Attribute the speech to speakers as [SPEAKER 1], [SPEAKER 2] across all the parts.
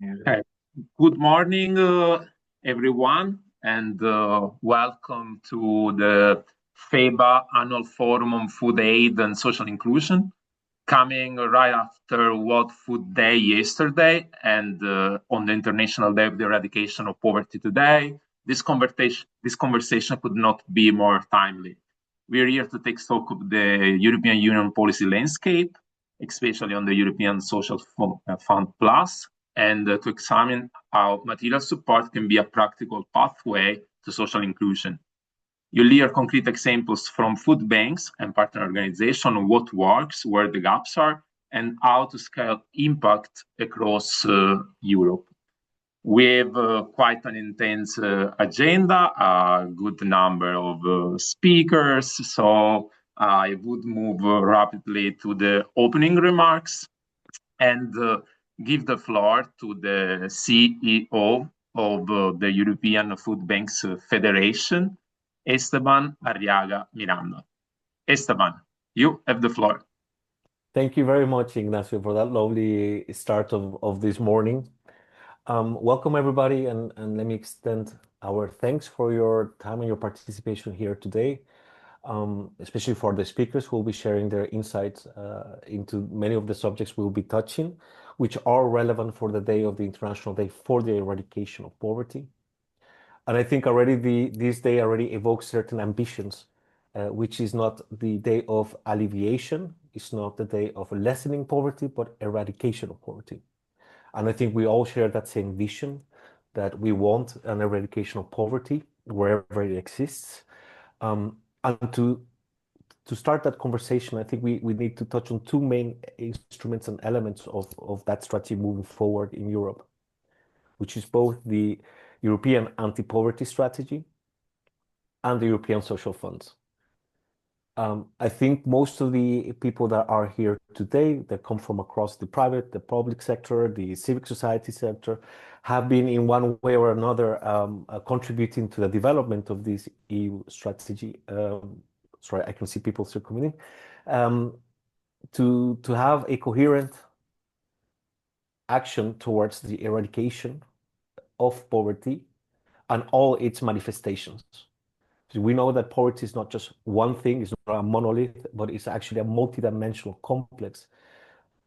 [SPEAKER 1] Okay. Good morning, everyone, and welcome to the FEBA Annual Forum on Food Aid and Social Inclusion, coming right after World Food Day yesterday and on the International Day of the Eradication of Poverty today. This conversation could not be more timely. We're here to take stock of the European Union policy landscape, especially on the European Social Fund Plus, and to examine how material support can be a practical pathway to social inclusion. You'll hear concrete examples from food banks and partner organizations on what works, where the gaps are, and how to scale impact across Europe. We have quite an intense agenda, a good number of speakers, so I would move rapidly to the opening remarks and give the floor to the CEO of the European Food Banks Federation, Esteban Arriaga Miranda. Esteban, you have the floor.
[SPEAKER 2] Thank you very much, Ignacio, for that lovely start of this morning. Welcome, everybody, and let me extend our thanks for your time and your participation here today, especially for the speakers who will be sharing their insights into many of the subjects we'll be touching, which are relevant for the day of the International Day for the Eradication of Poverty. And I think already this day already evokes certain ambitions, which is not the day of alleviation, it's not the day of lessening poverty, but eradication of poverty. And I think we all share that same vision that we want an eradication of poverty wherever it exists. And to start that conversation, I think we need to touch on two main instruments and elements of that strategy moving forward in Europe, which is both the European anti-poverty strategy and the European social funds. I think most of the people that are here today that come from across the private, the public sector, the civic society sector, have been in one way or another contributing to the development of this EU strategy. Sorry, I can see people still coming in. To have a coherent action towards the eradication of poverty and all its manifestations. So we know that poverty is not just one thing, it's not a monolith, but it's actually a multidimensional, complex,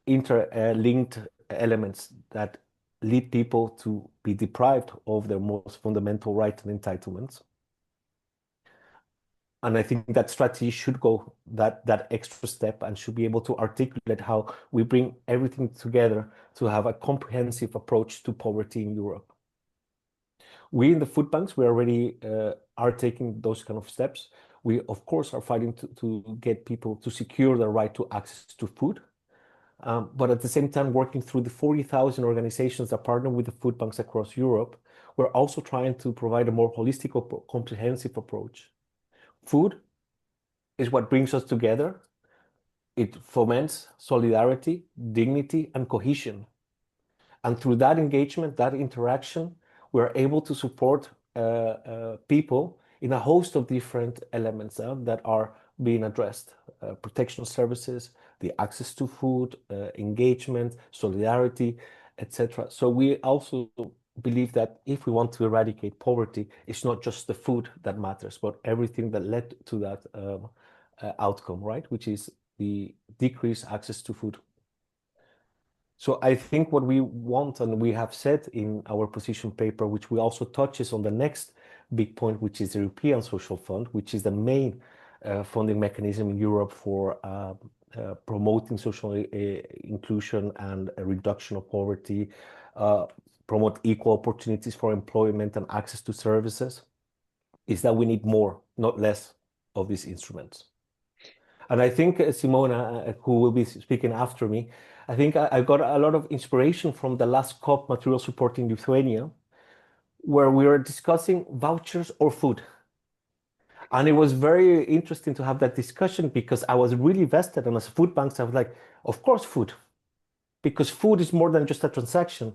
[SPEAKER 2] interlinked elements that lead people to be deprived of their most fundamental rights and entitlements. And I think that strategy should go that extra step and should be able to articulate how we bring everything together to have a comprehensive approach to poverty in Europe. We in the food banks, we already are taking those kind of steps. We, of course, are fighting to get people to secure the right to access to food. But at the same time, working through the 40,000 organizations that partner with the food banks across Europe, we're also trying to provide a more holistic, comprehensive approach. Food is what brings us together. It foments solidarity, dignity, and cohesion. And through that engagement, that interaction, we're able to support people in a host of different elements that are being addressed. Protection services, the access to food, engagement, solidarity, etc. So we also believe that if we want to eradicate poverty, it's not just the food that matters, but everything that led to that outcome, right? Which is the decreased access to food. So I think what we want, and we have said in our position paper, which we also touches on the next big point, which is the European Social Fund, which is the main funding mechanism in Europe for promoting social inclusion and a reduction of poverty, promote equal opportunities for employment and access to services, is that we need more, not less, of these instruments. And I think Simona, who will be speaking after me, I think I got a lot of inspiration from the last COP material support in Lithuania, where we were discussing vouchers or food. And it was very interesting to have that discussion because I was really vested, and as food banks, I was like, of course, food, because food is more than just a transaction.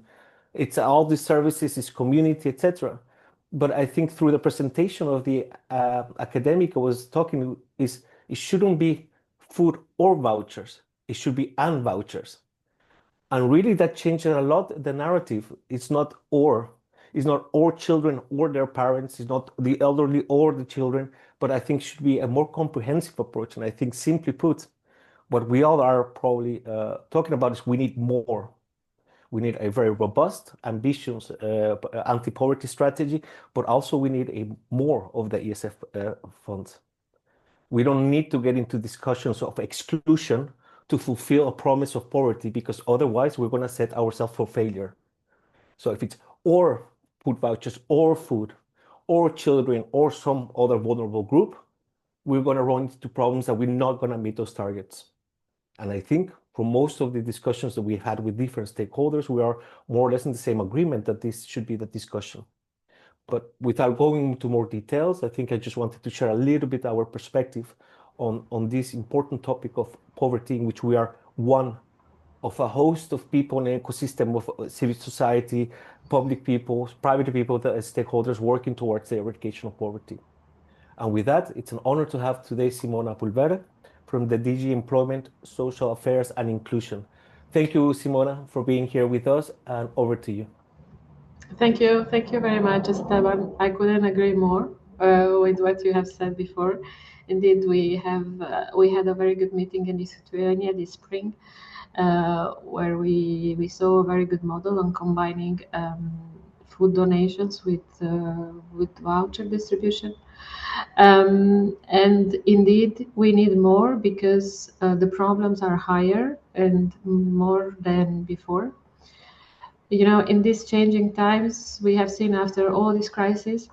[SPEAKER 2] It's all these services, it's community, etc. But I think through the presentation of the academic I was talking is it shouldn't be food or vouchers. It should be and vouchers. And really that changes a lot the narrative. It's not or children or their parents, it's not the elderly or the children, but I think should be a more comprehensive approach. And I think simply put, what we all are probably talking about is we need more. We need a very robust, ambitious anti-poverty strategy, but also we need more of the ESF funds. We don't need to get into discussions of exclusion to fulfill a promise of poverty, because otherwise we're going to set ourselves for failure. So if it's or food vouchers or food or children or some other vulnerable group, we're going to run into problems that we're not going to meet those targets. And I think for most of the discussions that we had with different stakeholders, we are more or less in the same agreement that this should be the discussion. But without going into more details, I think I just wanted to share a little bit our perspective on this important topic of poverty, in which we are one of a host of people in an ecosystem of civil society, public people, private people, the stakeholders working towards the eradication of poverty. And with that, it's an honor to have today Simona Pulbere from the DG Employment, Social Affairs and Inclusion. Thank you, Simona, for being here with us, and over to you.
[SPEAKER 3] Thank you very much, Esteban. I couldn't agree more with what you have said before. Indeed, we had a very good meeting in Lithuania this spring, where we saw a very good model on combining food donations with voucher distribution. And indeed, we need more, because the problems are higher and more than before. You know, in these changing times, we have seen after all this crisis,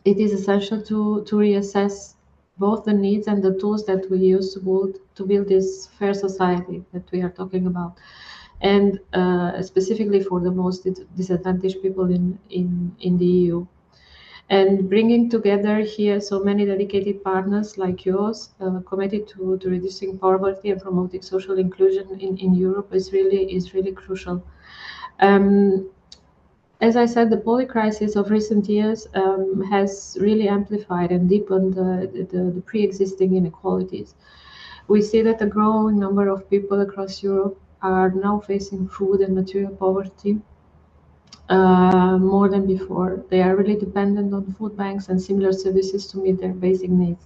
[SPEAKER 3] it is essential to reassess both the needs and the tools that we use to build this fair society that we are talking about, and specifically for the most disadvantaged people in the EU. And bringing together here so many dedicated partners like yours, committed to reducing poverty and promoting social inclusion in Europe is really crucial. As I said, the poly crisis of recent years has really amplified and deepened the pre-existing inequalities. We see that a growing number of people across Europe are now facing food and material poverty more than before. They are really dependent on food banks and similar services to meet their basic needs.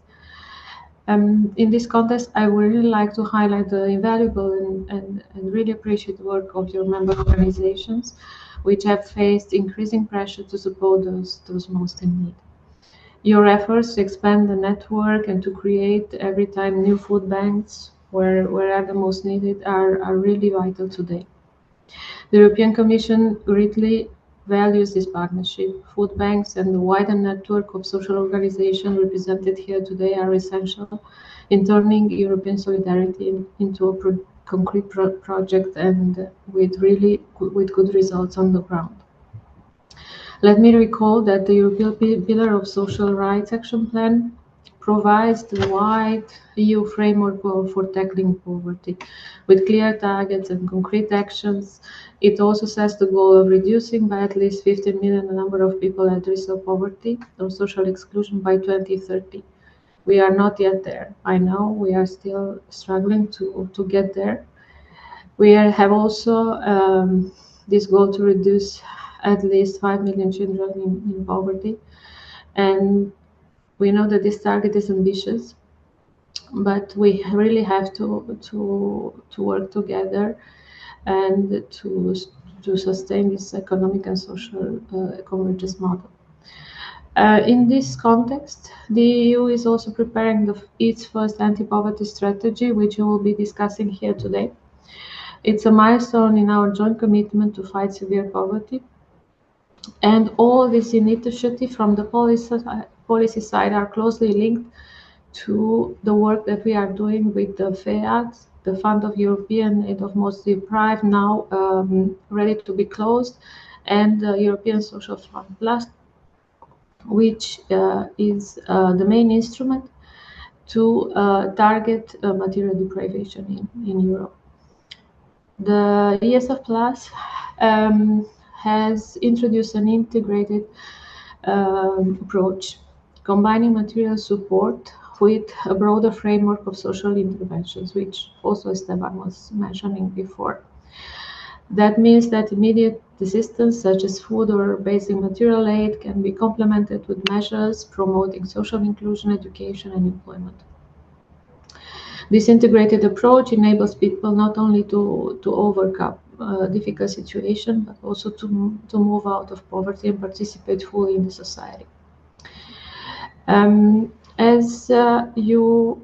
[SPEAKER 3] In this context, I would really like to highlight the invaluable and really appreciate the work of your member organizations, which have faced increasing pressure to support those most in need. Your efforts to expand the network and to create every time new food banks where are the most needed are really vital today. The European Commission greatly values this partnership. Food banks and the wider network of social organizations represented here today are essential in turning European solidarity into a concrete project, and with good results on the ground. Let me recall that the European Pillar of Social Rights Action Plan provides the wide EU framework for tackling poverty, with clear targets and concrete actions. It also sets the goal of reducing by at least 15 million the number of people at risk of poverty or social exclusion by 2030. We are not yet there. I know we are still struggling to get there. We have also this goal to reduce at least 5 million children in poverty. And we know that this target is ambitious, but we really have to work together and to sustain this economic and social convergence model. In this context, the EU is also preparing its first anti-poverty strategy, which we will be discussing here today. It's a milestone in our joint commitment to fight severe poverty. And all these initiatives from the policy side are closely linked to the work that we are doing with the FEAD, the Fund of European Aid of Most Deprived, now ready to be closed, and the European Social Fund Plus, which is the main instrument to target material deprivation in Europe. The ESF Plus has introduced an integrated approach, combining material support with a broader framework of social interventions, which also Esteban was mentioning before. That means that immediate assistance, such as food or basic material aid, can be complemented with measures promoting social inclusion, education, and employment. This integrated approach enables people not only to overcome difficult situation, but also to move out of poverty and participate fully in the society. As you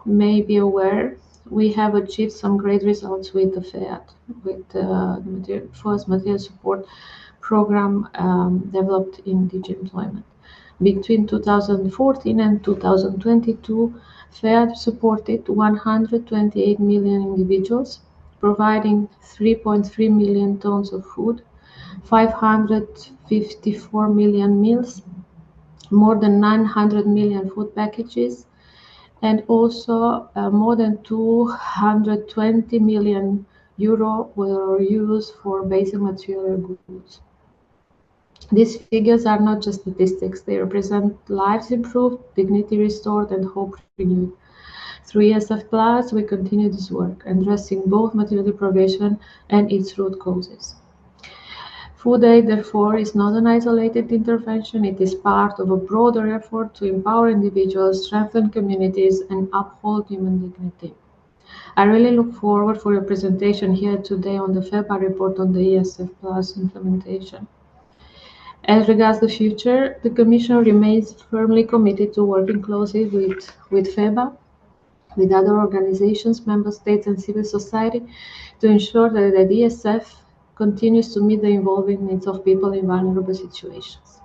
[SPEAKER 3] may be aware, we have achieved some great results with the FEAD, with the first material support program developed in DG Employment. Between 2014 and 2022, FEAD supported 128 million individuals, providing 3.3 million tons of food, 554 million meals, more than 900 million food packages, and also more than 220 million euro were used for basic material goods. These figures are not just statistics, they represent lives improved, dignity restored, and hope renewed. Through ESF Plus, we continue this work, addressing both material deprivation and its root causes. Food aid, therefore, is not an isolated intervention. It is part of a broader effort to empower individuals, strengthen communities, and uphold human dignity. I really look forward for your presentation here today on the FEBA report on the ESF Plus implementation. As regards the future, the Commission remains firmly committed to working closely with FEBA, with other organizations, member states, and civil society to ensure that the ESF continues to meet the evolving needs of people in vulnerable situations.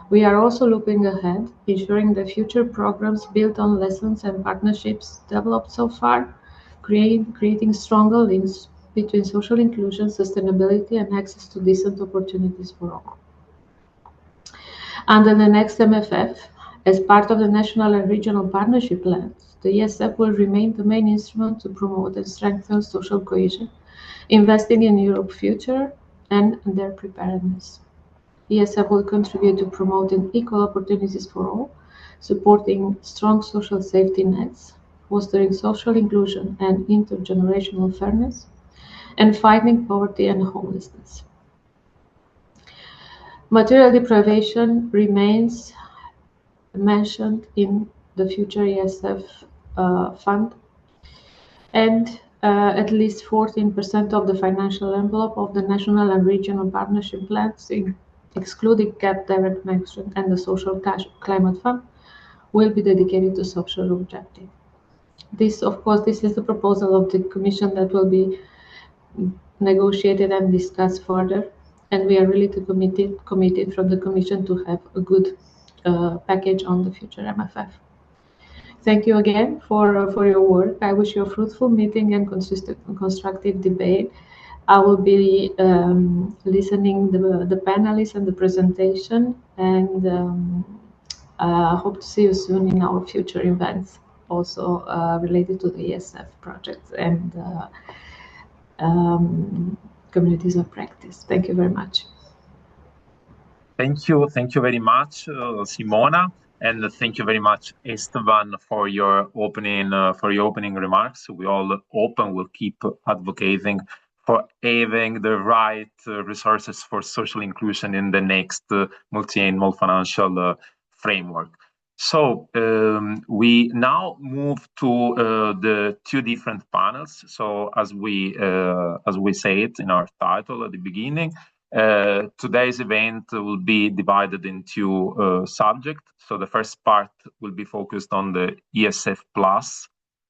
[SPEAKER 3] We are also looking ahead, ensuring that future programs built on lessons and partnerships developed so far, creating stronger links between social inclusion, sustainability, and access to decent opportunities for all. Under the next MFF, as part of the national and regional partnership plans, the ESF will remain the main instrument to promote and strengthen social cohesion, investing in Europe's future and their preparedness. ESF will contribute to promoting equal opportunities for all, supporting strong social safety nets, fostering social inclusion and intergenerational fairness, and fighting poverty and homelessness. Material deprivation remains mentioned in the future ESF fund, and at least 14% of the financial envelope of the national and regional partnership plans, excluding CAP direct mention and the social climate fund, will be dedicated to social objective. This, of course, this is the proposal of the Commission that will be negotiated and discussed further, and we are really committed from the Commission to have a good package on the future MFF. Thank you again for your work. I wish you a fruitful meeting and constructive debate. I will be listening the panelists and the presentation, and hope to see you soon in our future events, also related to the ESF projects and communities of practice. Thank you very much.
[SPEAKER 1] Thank you very much, Simona, and thank you very much, Esteban, for your opening remarks. We all open will keep advocating for having the right resources for social inclusion in the next multi-annual financial framework. So we now move to the two different panels. So as we say it in our title at the beginning, today's event will be divided into subjects. So the first part will be focused on the ESF Plus,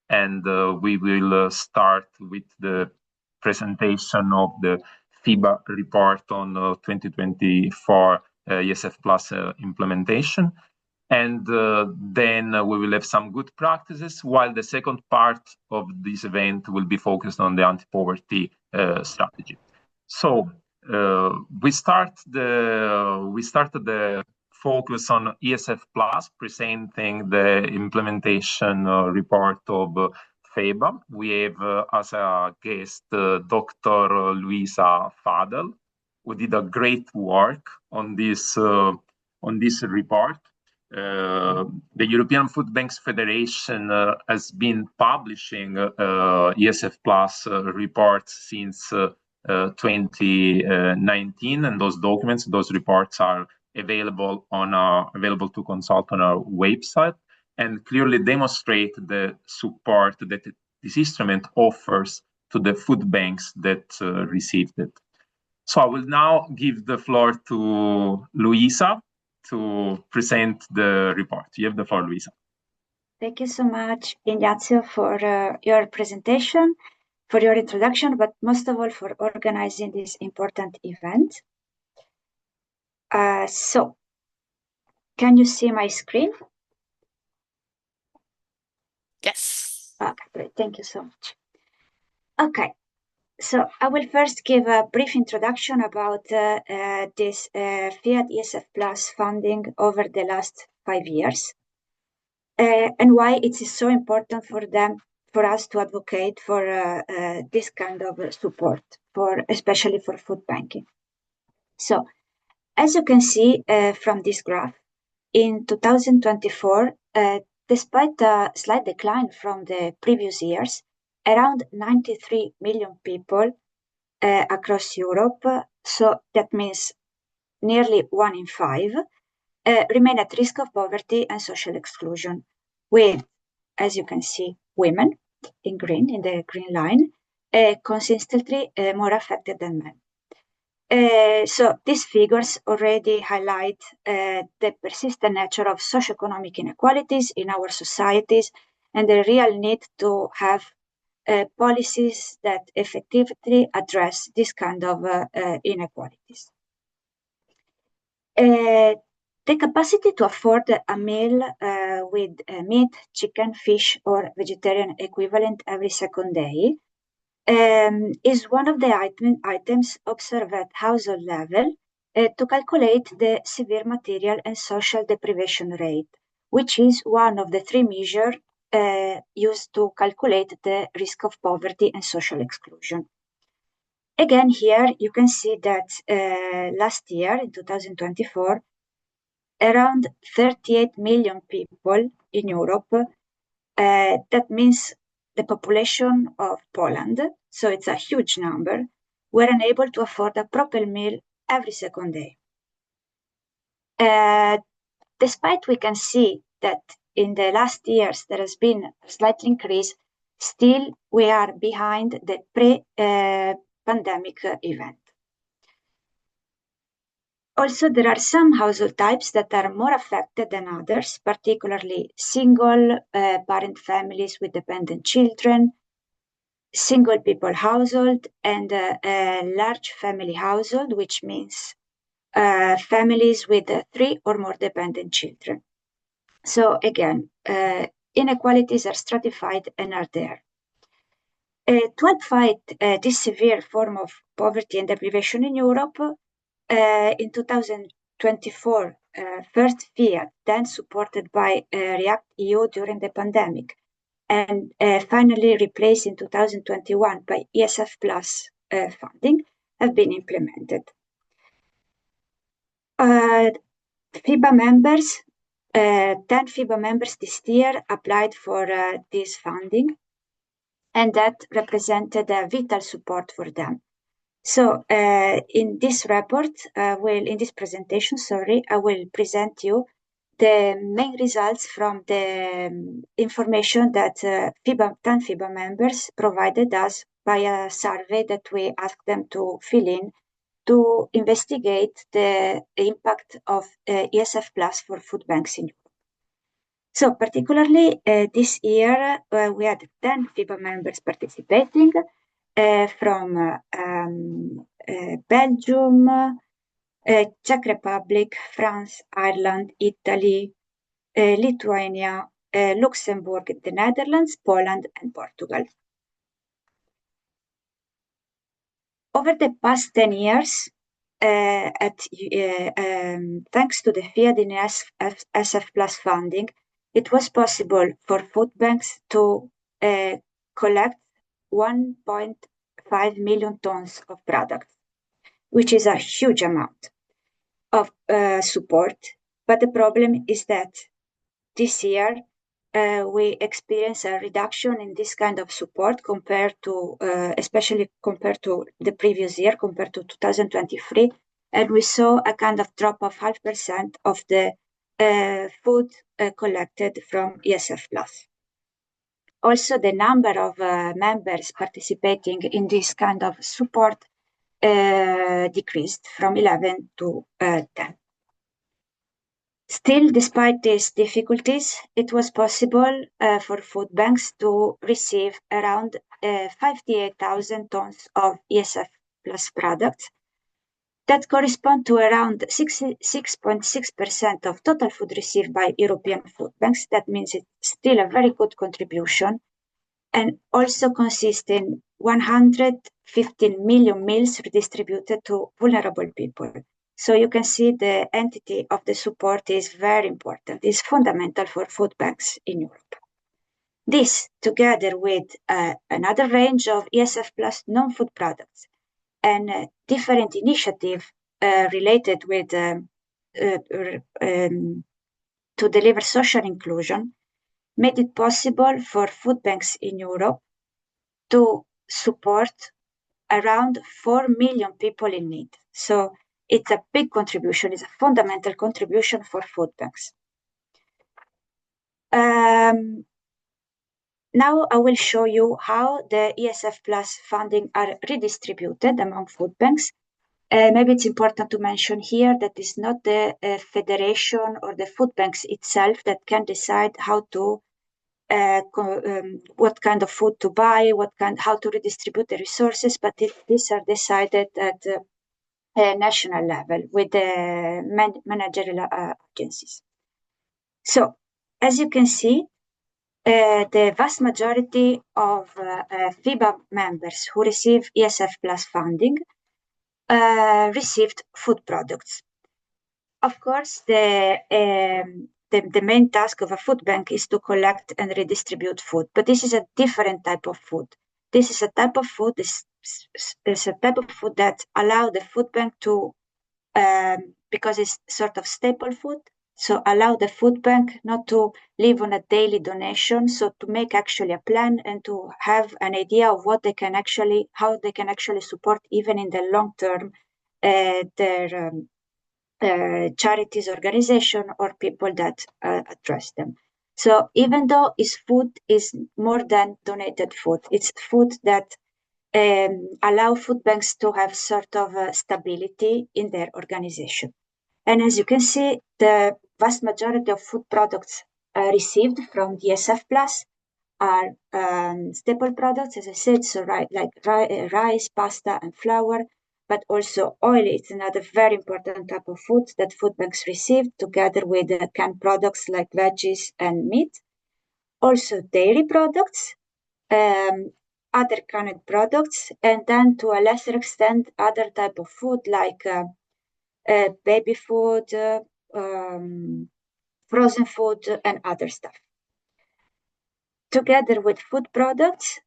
[SPEAKER 1] and we will start with the presentation of the FEBA report on 2024 ESF Plus implementation. And then we will have some good practices, while the second part of this event will be focused on the anti-poverty strategy. So we started the focus on ESF Plus, presenting the implementation report of FEBA. We have as a guest Dr. Luisa Fadel, who did a great work on this report. the European Food Banks Federation has been publishing ESF Plus reports since 2019, and those documents, those reports are available to consult on our website, and clearly demonstrate the support that this instrument offers to the food banks that received it. So I will now give the floor to Luisa to present the report. You have the floor, Luisa.
[SPEAKER 4] Thank you so much, Ignazio, for your presentation, for your introduction, but most of all for organizing this important event. So, can you see my screen?
[SPEAKER 5] Yes.
[SPEAKER 4] Okay, great. Thank you so much. Okay, so I will first give a brief introduction about this FEAD ESF Plus funding over the last 5 years, and why it is so important for us to advocate for this kind of support, especially for food banking. So, as you can see from this graph, in 2024, despite a slight decline from the previous years, around 93 million people across Europe, so that means nearly 1 in 5, remain at risk of poverty and social exclusion, with, as you can see, women in green, in the green line, consistently more affected than men. So these figures already highlight the persistent nature of socioeconomic inequalities in our societies and the real need to have policies that effectively address this kind of inequalities. The capacity to afford a meal with meat, chicken, fish, or vegetarian equivalent every second day is one of the items observed at household level to calculate the severe material and social deprivation rate, which is one of the 3 measures used to calculate the risk of poverty and social exclusion. Again, here you can see that last year, in 2024, around 38 million people in Europe, that means the population of Poland, so it's a huge number, were unable to afford a proper meal every second day. Despite we can see that in the last years there has been a slight increase, still we are behind the pre-pandemic event. Also, there are some household types that are more affected than others, particularly single parent families with dependent children, single people household, and large family household, which means families with 3 or more dependent children. So again, inequalities are stratified and are there. To help fight this severe form of poverty and deprivation in Europe, in 2024, first FEAD, then supported by REACT-EU during the pandemic, and finally replaced in 2021 by ESF Plus funding, have been implemented. FEBA members, 10 FEBA members this year applied for this funding, and that represented a vital support for them. So in this report, in this presentation, I will present you the main results from the information that 10 FEBA members provided us by a survey that we asked them to fill in to investigate the impact of ESF Plus for food banks in Europe. So particularly this year, we had 10 FEBA members participating, from Belgium, Czech Republic, France, Ireland, Italy, Lithuania, Luxembourg, the Netherlands, Poland, and Portugal. Over the past 10 years, thanks to the FEAD and ESF Plus funding, it was possible for food banks to collect 1.5 million tons of products, which is a huge amount of support But the problem is that this year we experience a reduction in this kind of support compared to, especially compared to the previous year, compared to 2023. And we saw a kind of drop of 0.5% of the food collected from ESF+. Also, the number of members participating in this kind of support decreased from 11 to 10. Still, despite these difficulties, it was possible for food banks to receive around 58,000 tons of ESF plus products. That correspond to around 66.6% of total food received by European food banks. That means it's still a very good contribution, and also consists in 115 million meals redistributed to vulnerable people. So you can see the entity of the support is very important. It's fundamental for food banks in Europe. This, together with another range of ESF plus non-food products and different initiatives related with to deliver social inclusion, made it possible for food banks in Europe to support around 4 million people in need. So it's a big contribution, it's a fundamental contribution for food banks. Now I will show you how the ESF plus funding are redistributed among food banks. Maybe it's important to mention here that it's not the federation or the food banks itself that can decide how to what kind of food to buy, how to redistribute the resources, but these are decided at a national level with the managerial agencies. So, as you can see, the vast majority of FEBA members who receive ESF plus funding received food products. Of course, the main task of a food bank is to collect and redistribute food, but this is a different type of food. This is a type of food. Is a type of food that allow the food bank to, because it's sort of staple food, so allow the food bank not to live on a daily donation, so to make actually a plan and to have an idea of what they can actually, how they can actually support even in the long term their charities organization or people that trust them. So even though its food is more than donated food, it's food that allow food banks to have sort of stability in their organization. And as you can see, the vast majority of food products received from the ESF Plus are staple products, as I said, so like rice, pasta, and flour, but also oil is another very important type of food that food banks receive, together with canned products like veggies and meat. Also dairy products, other canned products, and then to a lesser extent, other type of food like baby food, frozen food, and other stuff. Together with food products,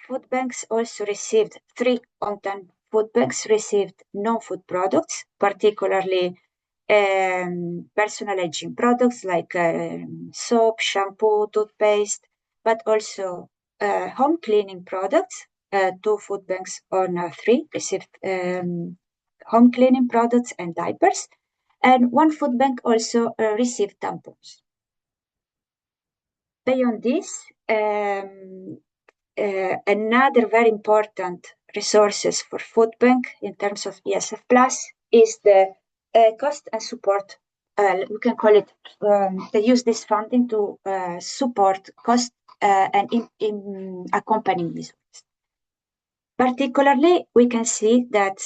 [SPEAKER 4] food banks also received 3 on-time food banks received non-food products, particularly personal hygiene products like soap, shampoo, toothpaste, but also home cleaning products. 2 food banks on 3 received home cleaning products and diapers, and 1 food bank also received tampons. Beyond this, another very important resources for food bank in terms of ESF Plus is the cost and support. We can call it, they use this funding to support cost and in accompanying results. Particularly, we can see that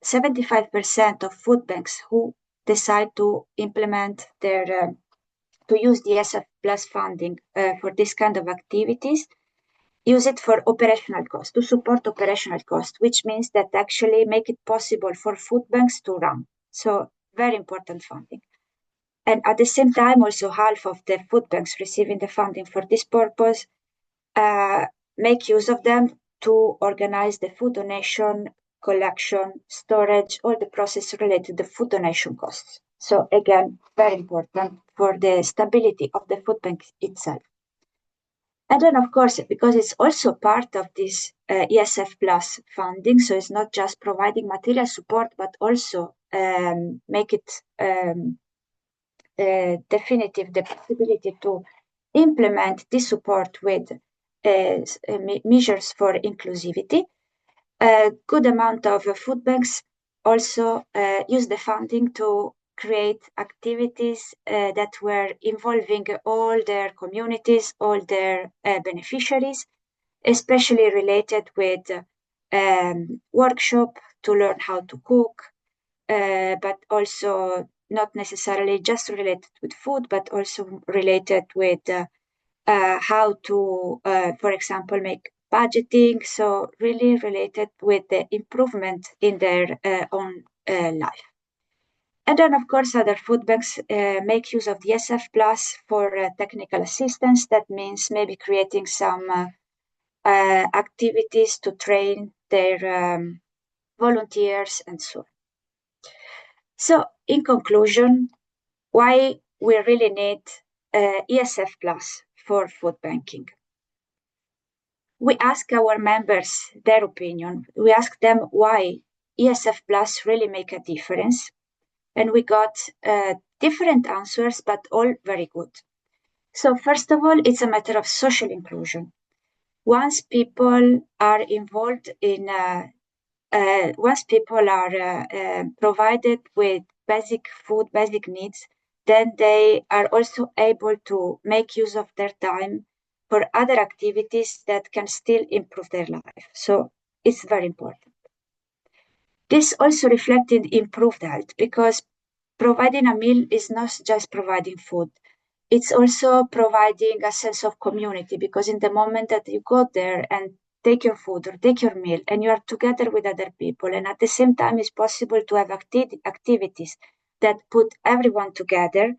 [SPEAKER 4] 75% of food banks who decide to implement their to use the ESF Plus funding for this kind of activities, use it for operational cost, to support operational cost, which means that actually make it possible for food banks to run. So very important funding. And at the same time, also half of the food banks receiving the funding for this purpose make use of them to organize the food donation, collection, storage, all the process related to the food donation costs. So again, very important for the stability of the food bank itself. And then, of course, because it's also part of this ESF Plus funding, so it's not just providing material support, but also make it definitive the possibility to implement this support with measures for inclusivity. A good amount of food banks also use the funding to create activities that were involving all their communities, all their beneficiaries, especially related with workshop to learn how to cook, but also not necessarily just related with food, but also related with how to, for example, make budgeting. So really related with the improvement in their own life. And then, of course, other food banks make use of the ESF Plus for technical assistance. That means maybe creating some activities to train their volunteers and so on. So, in conclusion, why we really need ESF Plus for food banking? We ask our members their opinion. We ask them why ESF Plus really make a difference. And we got different answers, but all very good. So first of all, it's a matter of social inclusion. Once people are involved in, once people are provided with basic food, basic needs, then they are also able to make use of their time for other activities that can still improve their life. So it's very important. This also reflected improved health, because providing a meal is not just providing food. It's also providing a sense of community, because in the moment that you go there and take your food or take your meal and you are together with other people, and at the same time it's possible to have activities that put everyone together,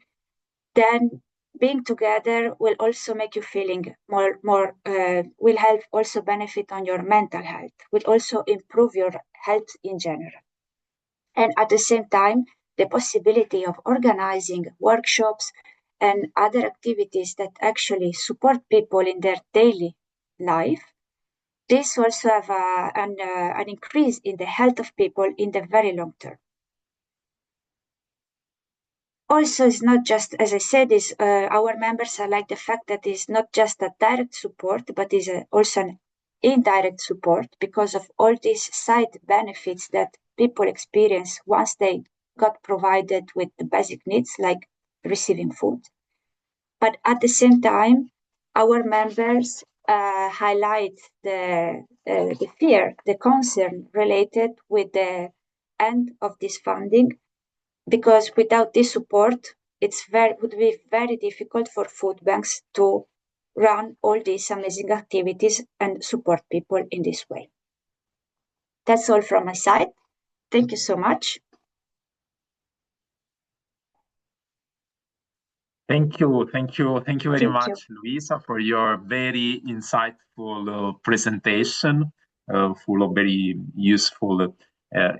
[SPEAKER 4] then being together will also make you feeling more will help also benefit on your mental health, will also improve your health in general. And at the same time, the possibility of organizing workshops and other activities that actually support people in their daily life, this also have an increase in the health of people in the very long term. Also, it's not just, as I said, is our members are like the fact that it's not just a direct support, but is also an indirect support, because of all these side benefits that people experience once they got provided with the basic needs, like receiving food. But at the same time, our members highlight the fear, the concern related with the end of this funding, because without this support, would be very difficult for food banks to run all these amazing activities and support people in this way. That's all from my side. Thank you so much.
[SPEAKER 1] Thank you very much, Luisa, for your very insightful presentation, full of very useful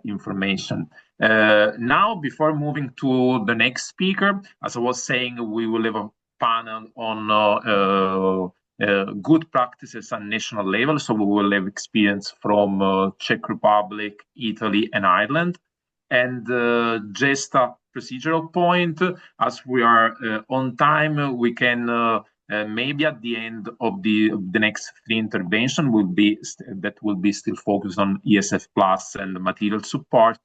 [SPEAKER 1] information. Now, before moving to the next speaker, as I was saying, we will have a panel on good practices at national level. So we will have experience from Czech Republic, Italy, and Ireland. And just a procedural point, as we are on time, we can maybe at the end of the next three intervention will be still focused on ESF Plus and material support.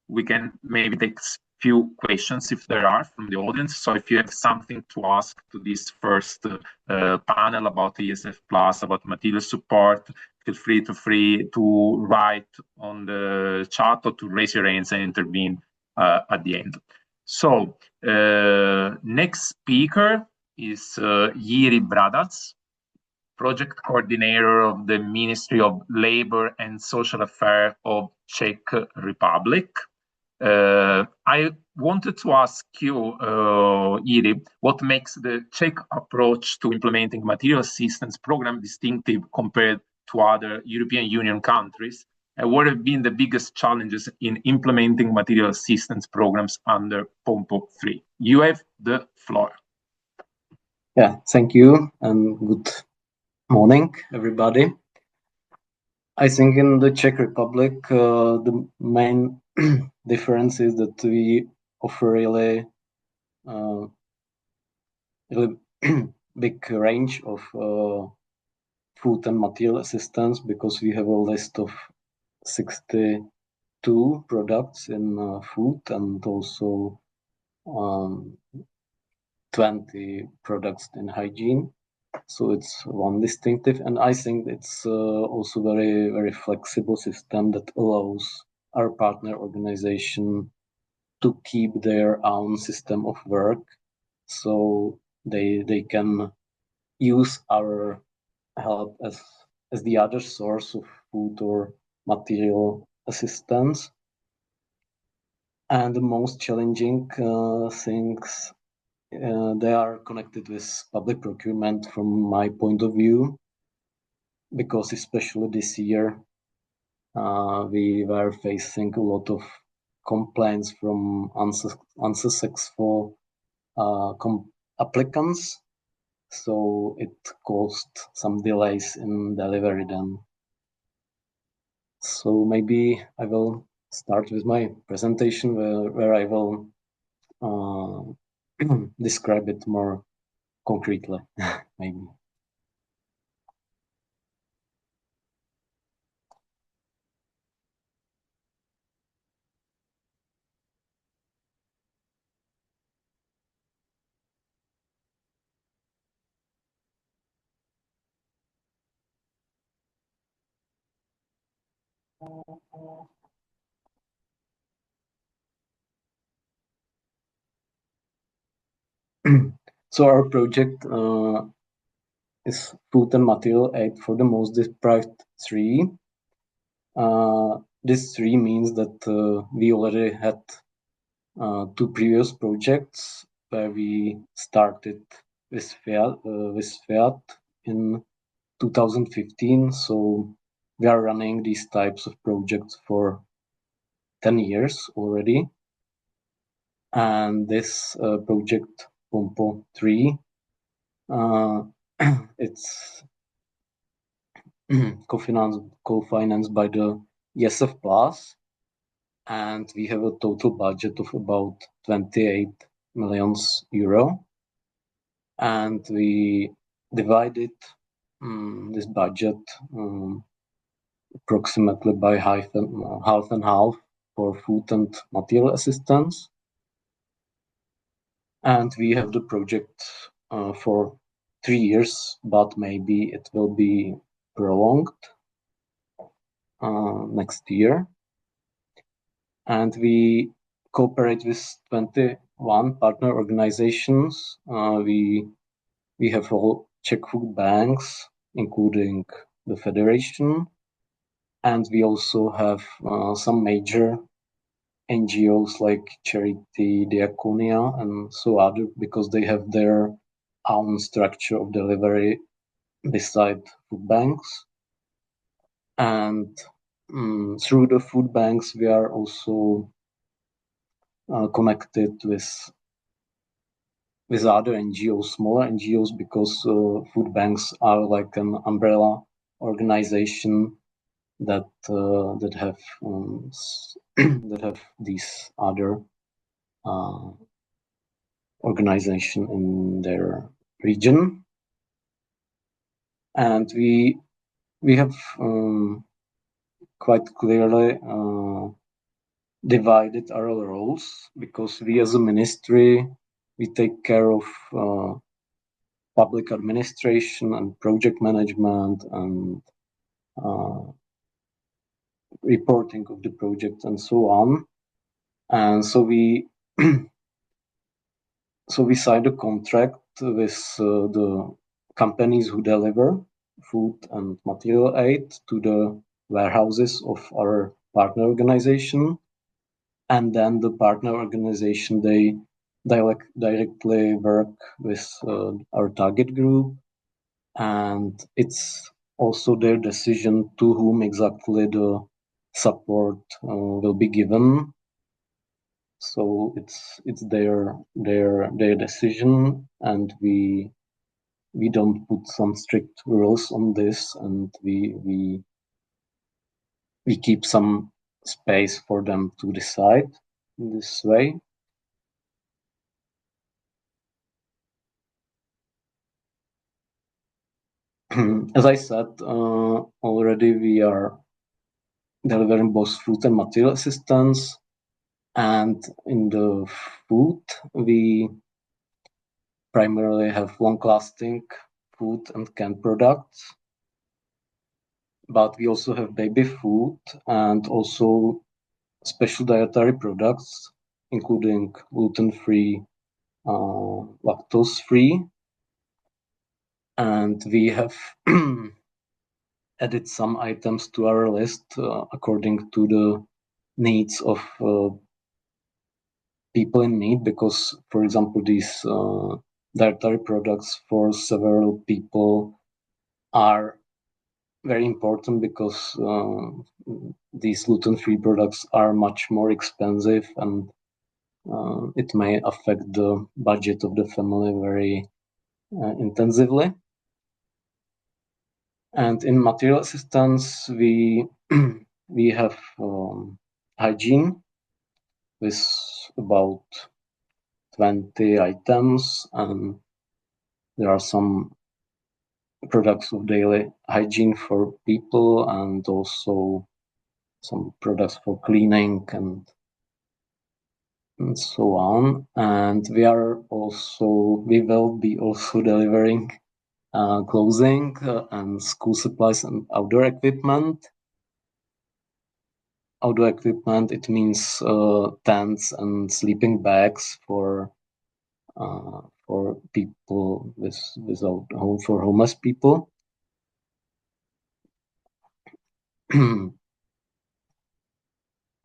[SPEAKER 1] We can maybe take few questions if there are from the audience. So if you have something to ask to this first panel about ESF Plus, about material support, feel free to write on the chat or to raise your hands and intervene at the end. So next speaker is Jiří Bradáč, project coordinator of the Ministry of Labor and Social Affairs of Czech Republic. I wanted to ask you, Jiří, what makes the Czech approach to implementing material assistance program distinctive compared to other European Union countries, and what have been the biggest challenges in implementing material assistance programs under POMPO 3? You have the floor.
[SPEAKER 6] Yeah, thank you, and good morning, everybody. I think in the Czech Republic, the main difference is that we offer really big range of food and material assistance, because we have a list of 62 products in food and also 20 products in hygiene. So it's one distinctive, and I think it's also very, very flexible system that allows our partner organization to keep their own system of work, so they can use our help as the other source of food or material assistance. And the most challenging things they are connected with public procurement from my point of view, because especially this year we were facing a lot of complaints from unsuccessful applicants, so it caused some delays in delivery then. So maybe I will start with my presentation where I will describe it more concretely, maybe. So our project is Food and Material Aid for the Most Deprived 3. This 3 means that we already had 2 previous projects where we started with FEAT in 2015. So we are running these types of projects for 10 years already. And this project POMPO 3, it's co-financed by the ESF Plus, and we have a total budget of about 28 million euro. And we divided this budget approximately by half and half for food and material assistance. And we have the project for 3 years, but maybe it will be prolonged next year. And we cooperate with 21 partner organizations. We have all Czech food banks, including the federation, and we also have some major NGOs like Charity, Diaconia, and so other, because they have their own structure of delivery beside food banks. And through the food banks, we are also connected with other NGOs, smaller NGOs, because food banks are like an umbrella organization that have that have these other organization in their region. And we have quite clearly divided our roles, because we as a ministry, we take care of public administration and project management and reporting of the project and so on. And so we signed a contract with the companies who deliver food and material aid to the warehouses of our partner organization. And then the partner organization, they directly work with our target group, and it's also their decision to whom exactly the support will be given. So it's their decision, and we don't put some strict rules on this, and we keep some space for them to decide in this way. As I said already, we are delivering both food and material assistance, and in the food we primarily have long-lasting food and canned products, but we also have baby food and also special dietary products, including gluten-free, lactose-free, and we have added some items to our list according to the needs of people in need, because, for example, these dietary products for several people are very important, because these gluten-free products are much more expensive, and it may affect the budget of the family very intensively. And in material assistance, we have hygiene with about 20 items, and there are some products of daily hygiene for people, and also some products for cleaning and so on. And we will be also delivering clothing and school supplies and outdoor equipment. Outdoor equipment, it means tents and sleeping bags for people without home, for homeless people. And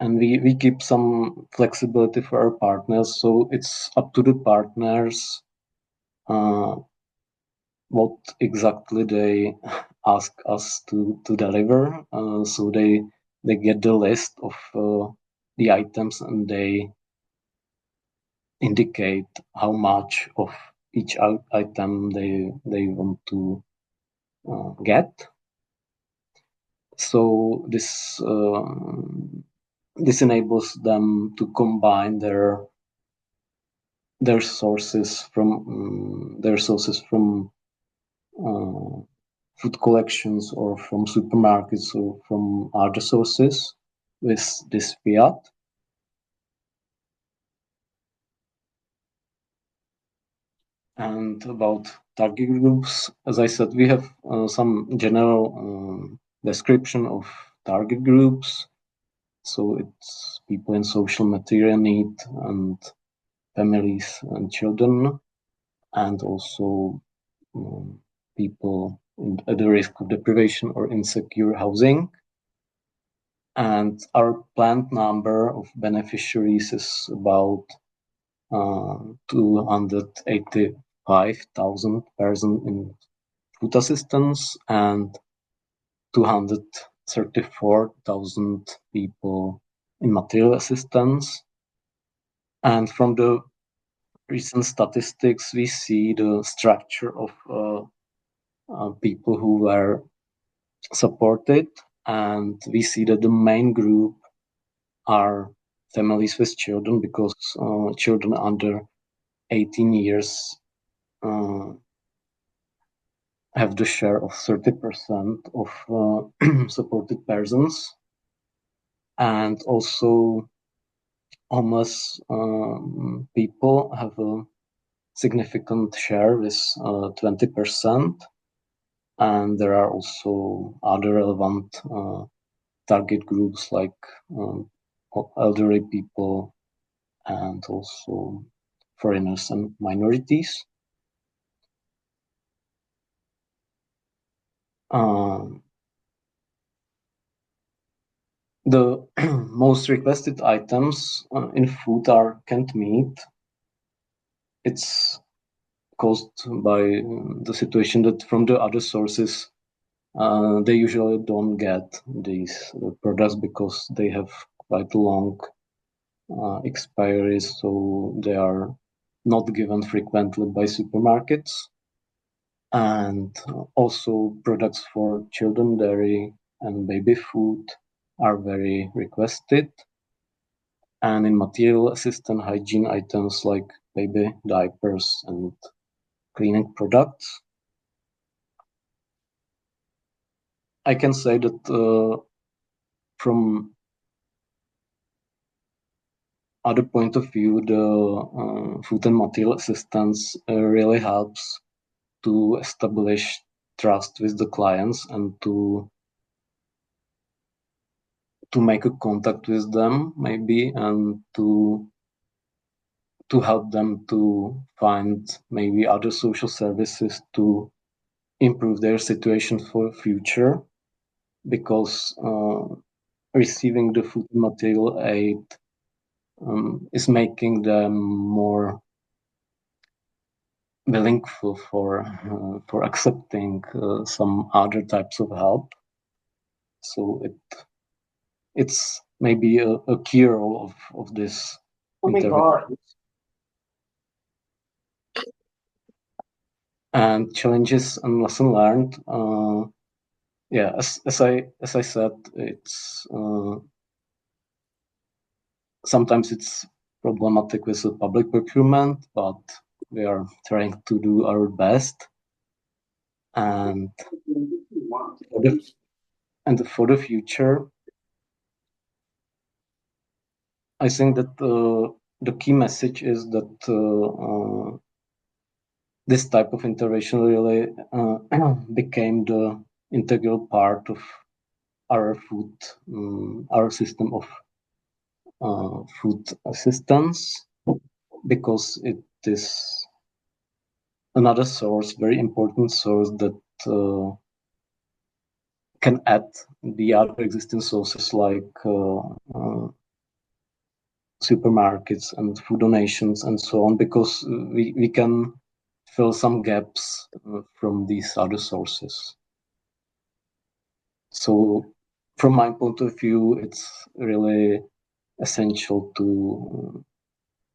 [SPEAKER 6] we keep some flexibility for our partners, so it's up to the partners what exactly they ask us to deliver. So they get the list of the items, and they indicate how much of each item they want to get. So this enables them to combine their sources from food collections, or from supermarkets, or from other sources with this fiat. And about target groups, as I said, we have some general description of target groups. So it's people in social material need, and families and children, and also people at the risk of deprivation or insecure housing. And our planned number of beneficiaries is about 285,000 persons in food assistance, and 234,000 people in material assistance. And from the recent statistics, we see the structure of people who were supported, and we see that the main group are families with children, because children under 18 years have the share of 30% of supported persons, and also homeless people have a significant share with 20%, and there are also other relevant target groups like elderly people, and also foreigners and minorities. The most requested items in food are canned meat. It's caused by the situation that from the other sources they usually don't get these products because they have quite long expiries, so they are not given frequently by supermarkets. And also products for children, dairy and baby food are very requested. And in material assistant hygiene items like baby diapers and cleaning products, I can say that from other point of view, the food and material assistance really helps to establish trust with the clients and to make a contact with them maybe, and to help them to find maybe other social services to improve their situation for future, because receiving the food and material aid is making them more willing for accepting some other types of help. So it's maybe a key role of this intervention. And challenges and lesson learned. Yeah, as I said, it's sometimes it's problematic with the public procurement, but we are trying to do our best. And for the future, I think that the key message is that this type of intervention really became the integral part of our our system of food assistance, because it is another source, very important source, that can add the other existing sources like supermarkets and food donations and so on, because we can fill some gaps from these other sources. So from my point of view, it's really essential to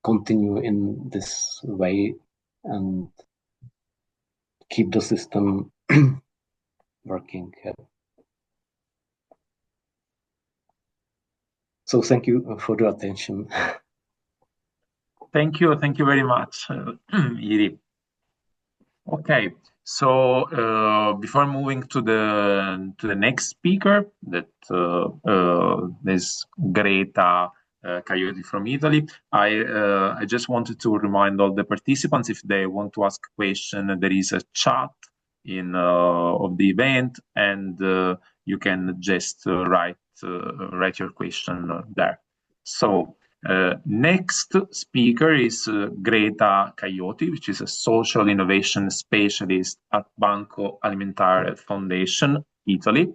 [SPEAKER 6] continue in this way and keep the system working. So thank you for the attention.
[SPEAKER 1] Thank you very much, Jiří. Okay, so before moving to the next speaker, that is Greta Caglioti from Italy, I just wanted to remind all the participants, if they want to ask a question, there is a chat in of the event, and you can just write your question there. So next speaker is Greta Caglioti, which is a social innovation specialist at Banco Alimentare Foundation, Italy.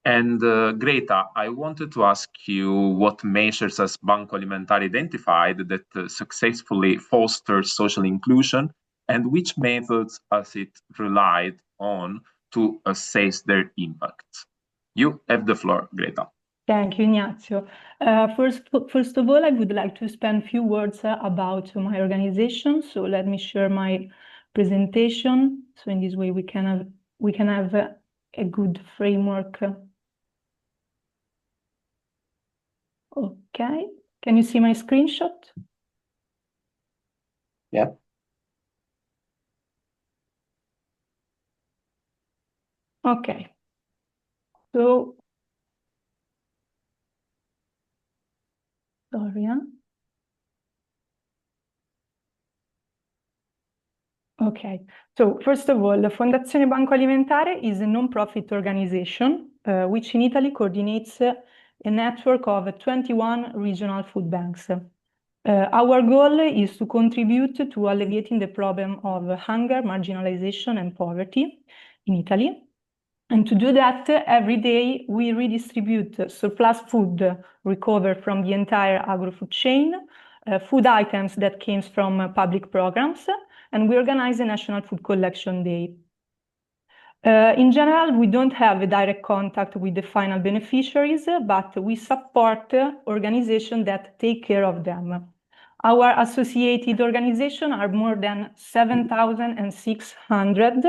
[SPEAKER 1] And Greta, I wanted to ask you what measures has Banco Alimentare identified that successfully fosters social inclusion, and which methods has it relied on to assess their impact? You have the floor, Greta.
[SPEAKER 7] Thank you, Ignazio. First of all, I would like to spend a few words about my organization. So let me share my presentation. So in this way, we can have a good framework. Okay, can you see my screenshot?
[SPEAKER 6] Yeah.
[SPEAKER 7] Okay. So, sorry. Okay, so first of all, the Fondazione Banco Alimentare is a non-profit organization which in Italy coordinates a network of 21 regional food banks. Our goal is to contribute to alleviating the problem of hunger, marginalization, and poverty in Italy. And to do that, every day we redistribute surplus food recovered from the entire agro-food chain, food items that came from public programs, and we organize a National Food Collection Day. In general, we don't have a direct contact with the final beneficiaries, but we support organizations that take care of them. Our associated organizations are more than 7,600.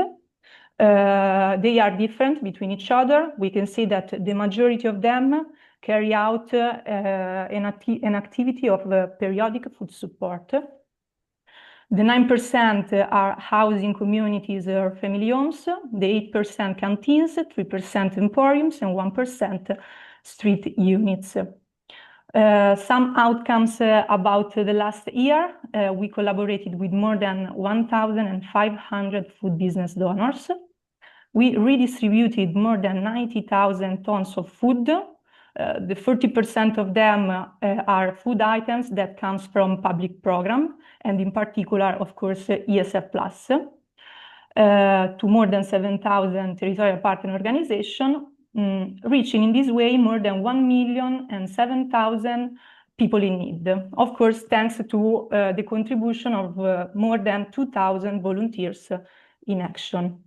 [SPEAKER 7] They are different between each other. We can see that the majority of them carry out an activity of periodic food support. The 9% are housing communities or family homes, the 8% canteens, 3% emporiums, and 1% street units. Some outcomes about the last year, we collaborated with more than 1,500 food business donors. We redistributed more than 90,000 tons of food. The 40% of them are food items that comes from public program, and in particular, of course, ESF Plus, to more than 7,000 territorial partner organizations, reaching in this way more than 1,007,000 people in need. Of course, thanks to the contribution of more than 2,000 volunteers in action.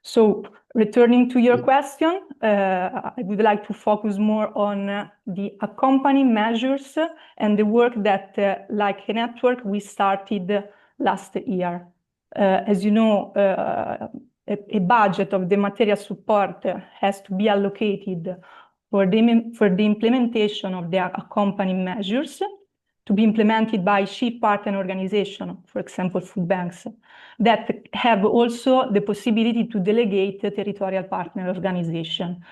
[SPEAKER 7] So, returning to your question, I would like to focus more on the accompanying measures and the work that, like a network, we started last year. As you know, a budget of the material support has to be allocated for the implementation of the accompanying measures to be implemented by chief partner organizations, for example, food banks, that have also the possibility to delegate the territorial partner organization.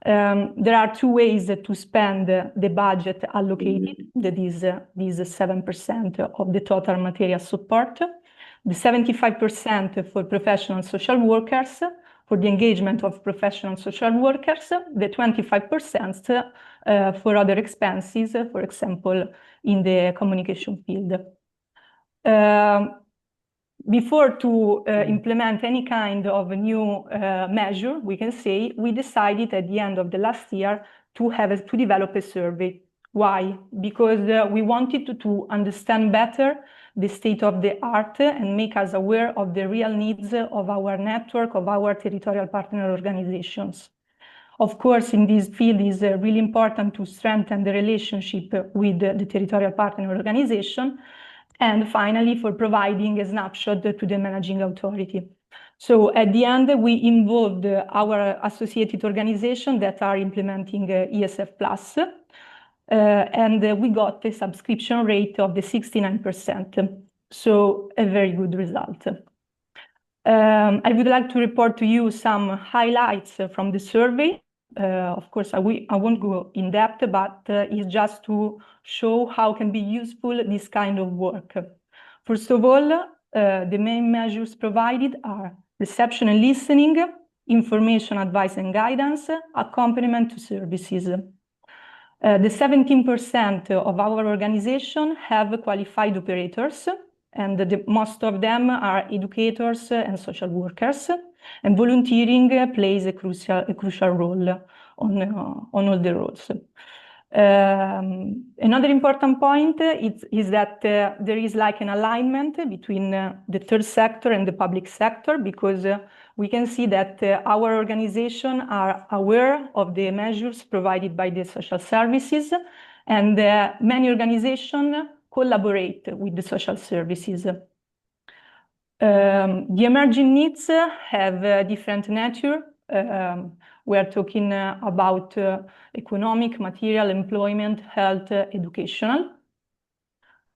[SPEAKER 7] There are two ways to spend the budget allocated, that is 7% of the total material support. The 75% for professional social workers, for the engagement of professional social workers, the 25% for other expenses, for example, in the communication field. Before to implement any kind of new measure, we can say, we decided at the end of the last year to develop a survey. Why? Because we wanted to understand better the state of the art and make us aware of the real needs of our network, of our territorial partner organizations. Of course, in this field, it is really important to strengthen the relationship with the territorial partner organization, and finally, for providing a snapshot to the managing authority. So at the end, we involved our associated organizations that are implementing ESF Plus, and we got a subscription rate of the 69%. So a very good result. I would like to report to you some highlights from the survey. Of course, I won't go in depth, but it's just to show how can be useful this kind of work. First of all, the main measures provided are reception and listening, information, advice and guidance, accompaniment to services. The 17% of our organization have qualified operators, and most of them are educators and social workers, and volunteering plays a crucial role on all the roles. Another important point is that there is like an alignment between the third sector and the public sector, because we can see that our organization are aware of the measures provided by the social services, and many organizations collaborate with the social services. The emerging needs have a different nature. We are talking about economic, material, employment, health, educational.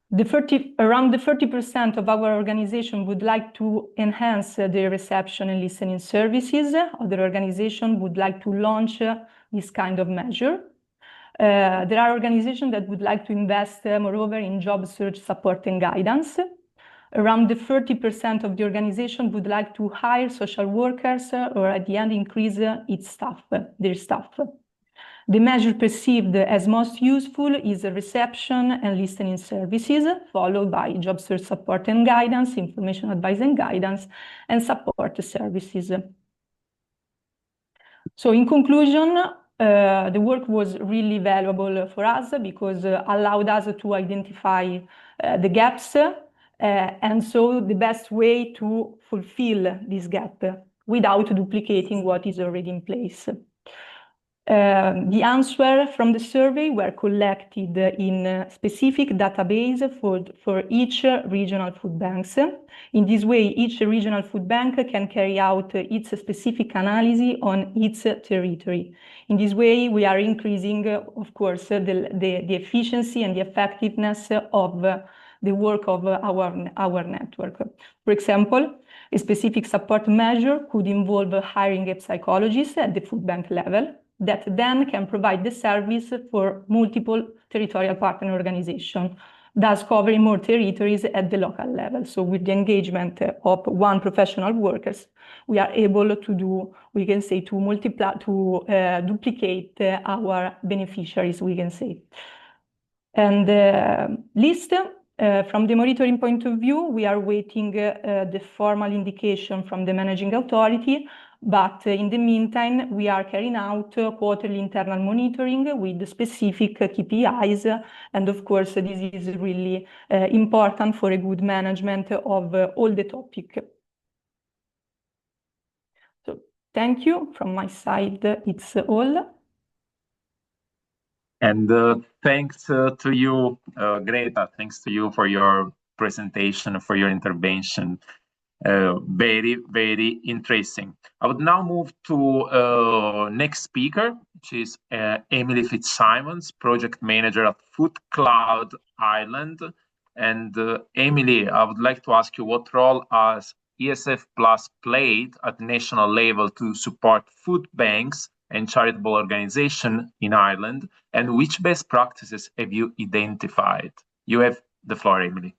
[SPEAKER 7] Around 30% of our organization would like to enhance the reception and listening services. Other organizations would like to launch this kind of measure. There are organizations that would like to invest, moreover, in job search support and guidance. Around 30% of the organization would like to hire social workers or at the end increase their staff. The measure perceived as most useful is reception and listening services, followed by job search support and guidance, information, advice and guidance, and support services. So in conclusion, the work was really valuable for us because it allowed us to identify the gaps, and so the best way to fulfill this gap. without duplicating what is already in place. The answers from the survey were collected in a specific database for each regional food banks. In this way, each regional food bank can carry out its specific analysis on its territory. In this way, we are increasing, of course, the efficiency and the effectiveness of the work of our network. For example, a specific support measure could involve hiring a psychologist at the food bank level that then can provide the service for multiple territorial partner organizations, thus covering more territories at the local level. So with the engagement of one professional workers, we are able to do, we can say, to multiply, to duplicate our beneficiaries, we can say. And list, from the monitoring point of view, we are waiting the formal indication from the managing authority. But in the meantime, we are carrying out quarterly internal monitoring with the specific KPIs. And of course, this is really important for a good management of all the topic. So thank you. From my side, it's all.
[SPEAKER 1] And thanks to you, Greta. Thanks to you for your presentation, for your intervention. Very, very interesting. I would now move to next speaker, which is Emily Fitzsimons, project manager at FoodCloud Ireland. And Emily, I would like to ask you what role has ESF Plus played at national level to support food banks and charitable organizations in Ireland, and which best practices have you identified? You have the floor, Emily.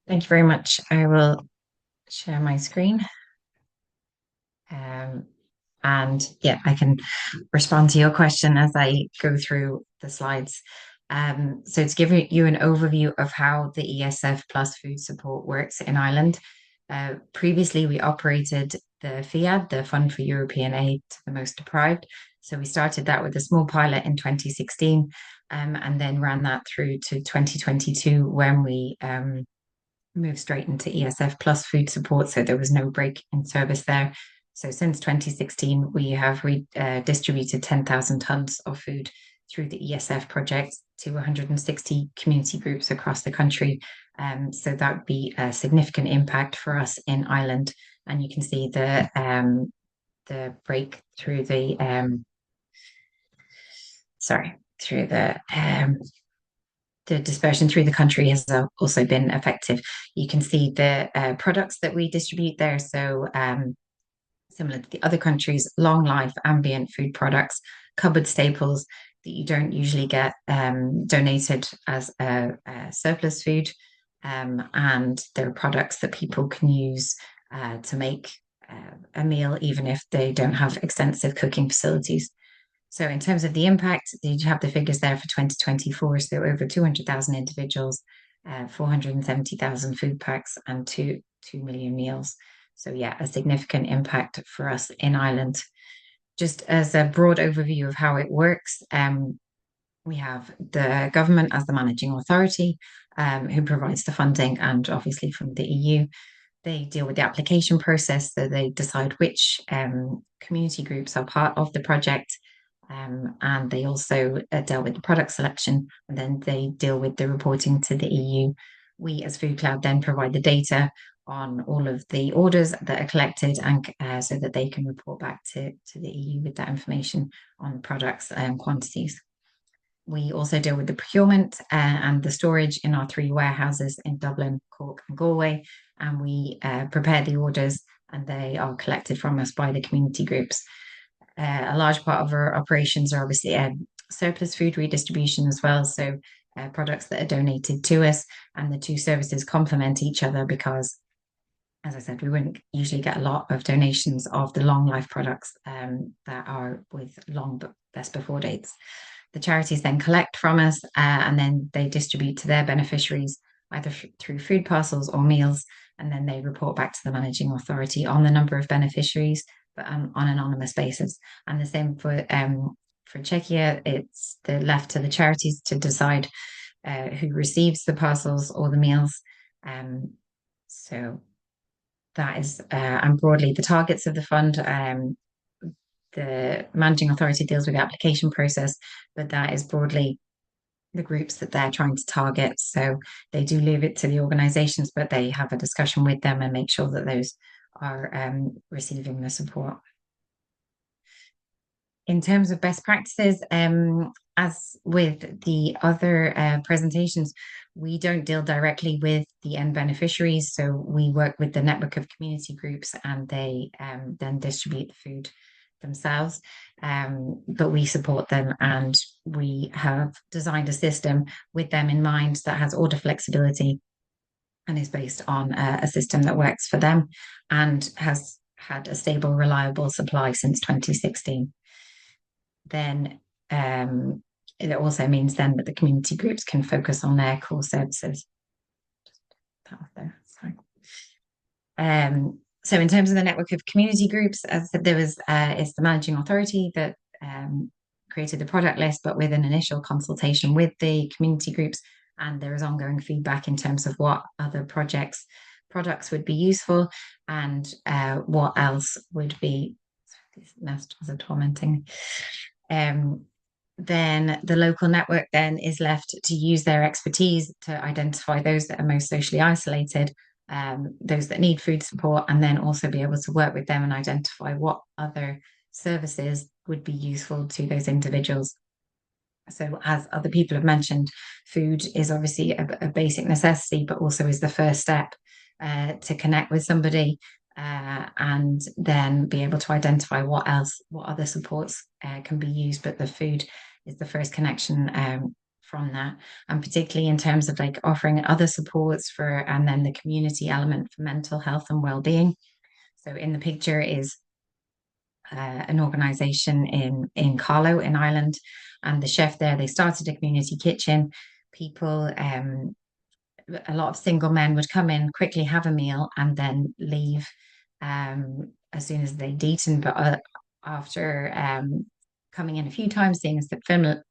[SPEAKER 8] Thank you very much. I will share my screen. And yeah, I can respond to your question as I go through the slides. So to give you an overview of how the ESF Plus food support works in Ireland. Previously, we operated the FEAD, the Fund for European Aid to the Most Deprived. So we started that with a small pilot in 2016, and then ran that through to 2022 when we moved straight into ESF Plus food support, so there was no break in service there. So since 2016, we have distributed 10,000 tons of food through the ESF project to 160 community groups across the country. So that would be a significant impact for us in Ireland. And you can see the break through the dispersion through the country has also been effective. You can see the products that we distribute there. So similar to the other countries, long life ambient food products, cupboard staples that you don't usually get donated as a surplus food. And there are products that people can use to make a meal, even if they don't have extensive cooking facilities. So in terms of the impact, you have the figures there for 2024. So over 200,000 individuals, 470,000 food packs, and 2 million meals. So yeah, a significant impact for us in Ireland. Just as a broad overview of how it works, we have the government as the managing authority, who provides the funding, and obviously from the EU. They deal with the application process, so they decide which community groups are part of the project. And they also deal with the product selection, and then they deal with the reporting to the EU. We as FoodCloud then provide the data on all of the orders that are collected, and so that they can report back to the EU with that information on products and quantities. We also deal with the procurement and the storage in our 3 warehouses in Dublin, Cork and Galway, and we prepare the orders, and they are collected from us by the community groups. A large part of our operations are obviously surplus food redistribution as well, so products that are donated to us, and the 2 services complement each other because, as I said, we wouldn't usually get a lot of donations of the long life products that are with long best before dates. The charities then collect from us and then they distribute to their beneficiaries either through food parcels or meals, and then they report back to the managing authority on the number of beneficiaries, but on an anonymous basis. And the same for Czechia, it's left to the charities to decide who receives the parcels or the meals. So that is, and broadly the targets of the fund. The managing authority deals with the application process, but that is broadly the groups that they're trying to target. So they do leave it to the organizations, but they have a discussion with them and make sure that those are receiving the support. In terms of best practices, as with the other presentations, we don't deal directly with the end beneficiaries. So we work with the network of community groups, and they then distribute the food themselves. But we support them, and we have designed a system with them in mind that has order flexibility and is based on a system that works for them and has had a stable, reliable supply since 2016. Then it also means then that the community groups can focus on their core services. So in terms of the network of community groups, as I said, there was it's the managing authority that created the product list, but with an initial consultation with the community groups, and there is ongoing feedback in terms of what other products would be useful, and what else would be. These messages are tormenting. Then the local network then is left to use their expertise to identify those that are most socially isolated, those that need food support, and then also be able to work with them and identify what other services would be useful to those individuals. So as other people have mentioned, food is obviously a basic necessity, but also is the first step to connect with somebody, and then be able to identify what other supports can be used. But the food is the first connection from that, and particularly in terms of like offering other supports and then the community element for mental health and well-being. So in the picture is an organisation in Carlo in Ireland, and the chef there, they started a community kitchen. People, a lot of single men would come in, quickly have a meal, and then leave as soon as they'd eaten. But after coming in a few times, seeing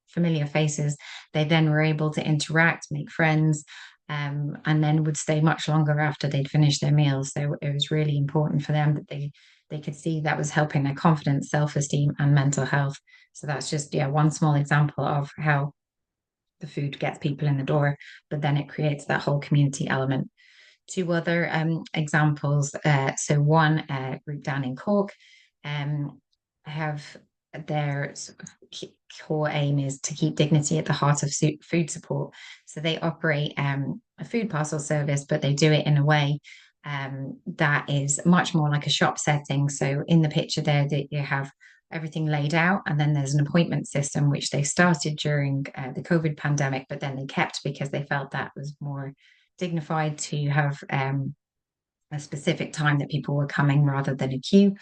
[SPEAKER 8] familiar faces, they then were able to interact, make friends, and then would stay much longer after they'd finished their meals. So it was really important for them that they could see that was helping their confidence, self-esteem, and mental health. So that's just one small example of how the food gets people in the door, but then it creates that whole community element. Two other examples. So one group down in Cork have their core aim is to keep dignity at the heart of food support. So they operate a food parcel service, but they do it in a way that is much more like a shop setting. So in the picture there, that you have everything laid out, and then there's an appointment system which they started during the COVID pandemic, but then they kept because they felt that was more dignified to have a specific time that people were coming rather than a queue.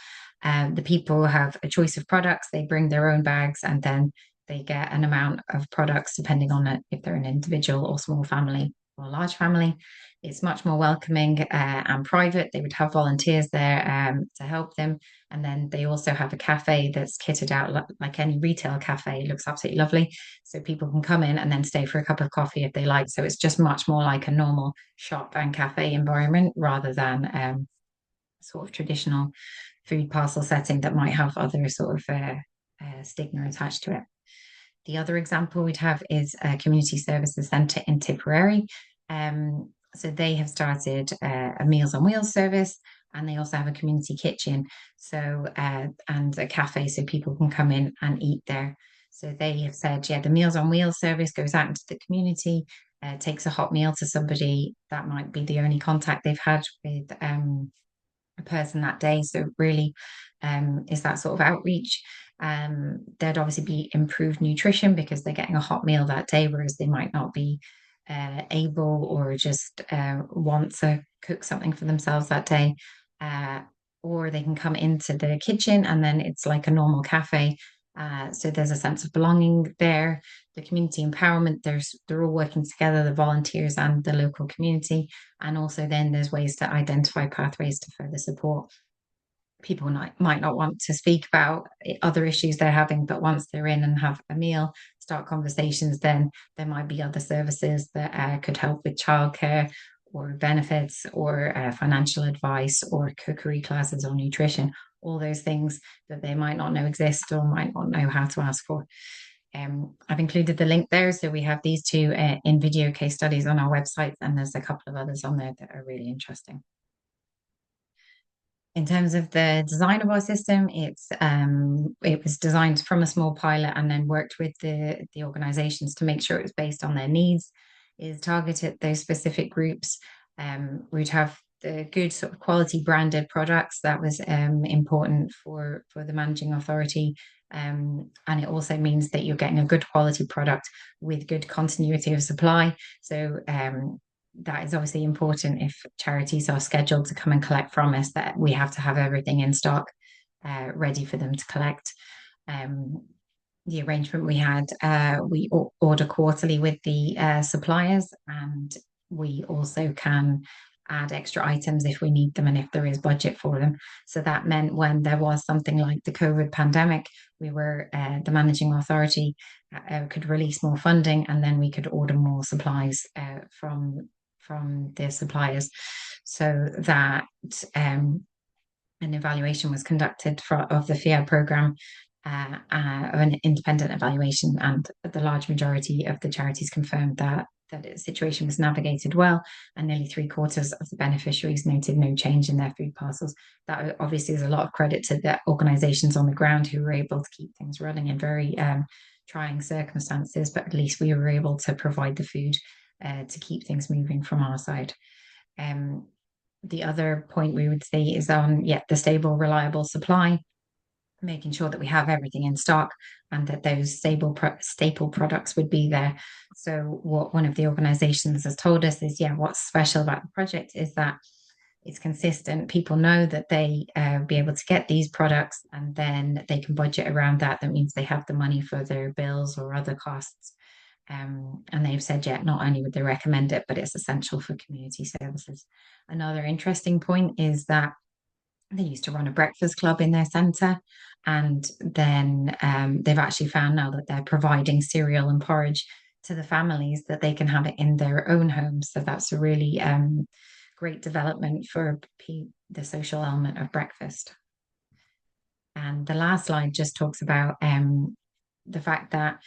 [SPEAKER 8] The people have a choice of products. They bring their own bags, and then they get an amount of products depending on it, if they're an individual or small family or a large family. It's much more welcoming and private. They would have volunteers there to help them. And then they also have a cafe that's kitted out like any retail cafe. It looks absolutely lovely. So people can come in and then stay for a cup of coffee if they like. So it's just much more like a normal shop and cafe environment rather than sort of traditional food parcel setting that might have other sort of stigma attached to it. The other example we'd have is a community services centre in Tipperary. So they have started a Meals on Wheels service, and they also have a community kitchen, so and a cafe, so people can come in and eat there. So they have said, the Meals on Wheels service goes out into the community, takes a hot meal to somebody that might be the only contact they've had with a person that day. So really is that sort of outreach. There'd obviously be improved nutrition because they're getting a hot meal that day, whereas they might not be able or just want to cook something for themselves that day, or they can come into the kitchen and then it's like a normal cafe. So there's a sense of belonging there. The community empowerment, they're all working together, the volunteers and the local community. And also then there's ways to identify pathways to further support. People might not want to speak about other issues they're having, but once they're in and have a meal, start conversations, then there might be other services that could help with childcare benefits or financial advice or cookery classes or nutrition, all those things that they might not know exist or might not know how to ask for. I've included the link there, so we have these two in video case studies on our website, and there's a couple of others on there that are really interesting. In terms of the design of our system, it was designed from a small pilot and then worked with the organizations to make sure it was based on their needs, is targeted those specific groups. We'd have the good sort of quality branded products. That was important for the managing authority. And it also means that you're getting a good quality product with good continuity of supply. So that is obviously important if charities are scheduled to come and collect from us, that we have to have everything in stock ready for them to collect. The arrangement we had, we order quarterly with the suppliers, and we also can add extra items if we need them and if there is budget for them. So that meant when there was something like the COVID pandemic, we were, the managing authority could release more funding, and then we could order more supplies from the suppliers, so that an evaluation was conducted of the FEBA program, an independent evaluation, and the large majority of the charities confirmed that the situation was navigated well, and nearly 3/4 of the beneficiaries noted no change in their food parcels. That obviously is a lot of credit to the organisations on the ground who were able to keep things running in very trying circumstances, but at least we were able to provide the food to keep things moving from our side. The other point we would say is on the stable, reliable supply, making sure that we have everything in stock and that those staple products would be there. So what one of the organizations has told us is, what's special about the project is that it's consistent. People know that they be able to get these products, and then they can budget around that. That means they have the money for their bills or other costs. And they've said, not only would they recommend it, but it's essential for community services. Another interesting point is that they used to run a breakfast club in their centre, and then they've actually found now that they're providing cereal and porridge to the families, that they can have it in their own homes. So that's a really great development for the social element of breakfast. And the last slide just talks about the fact that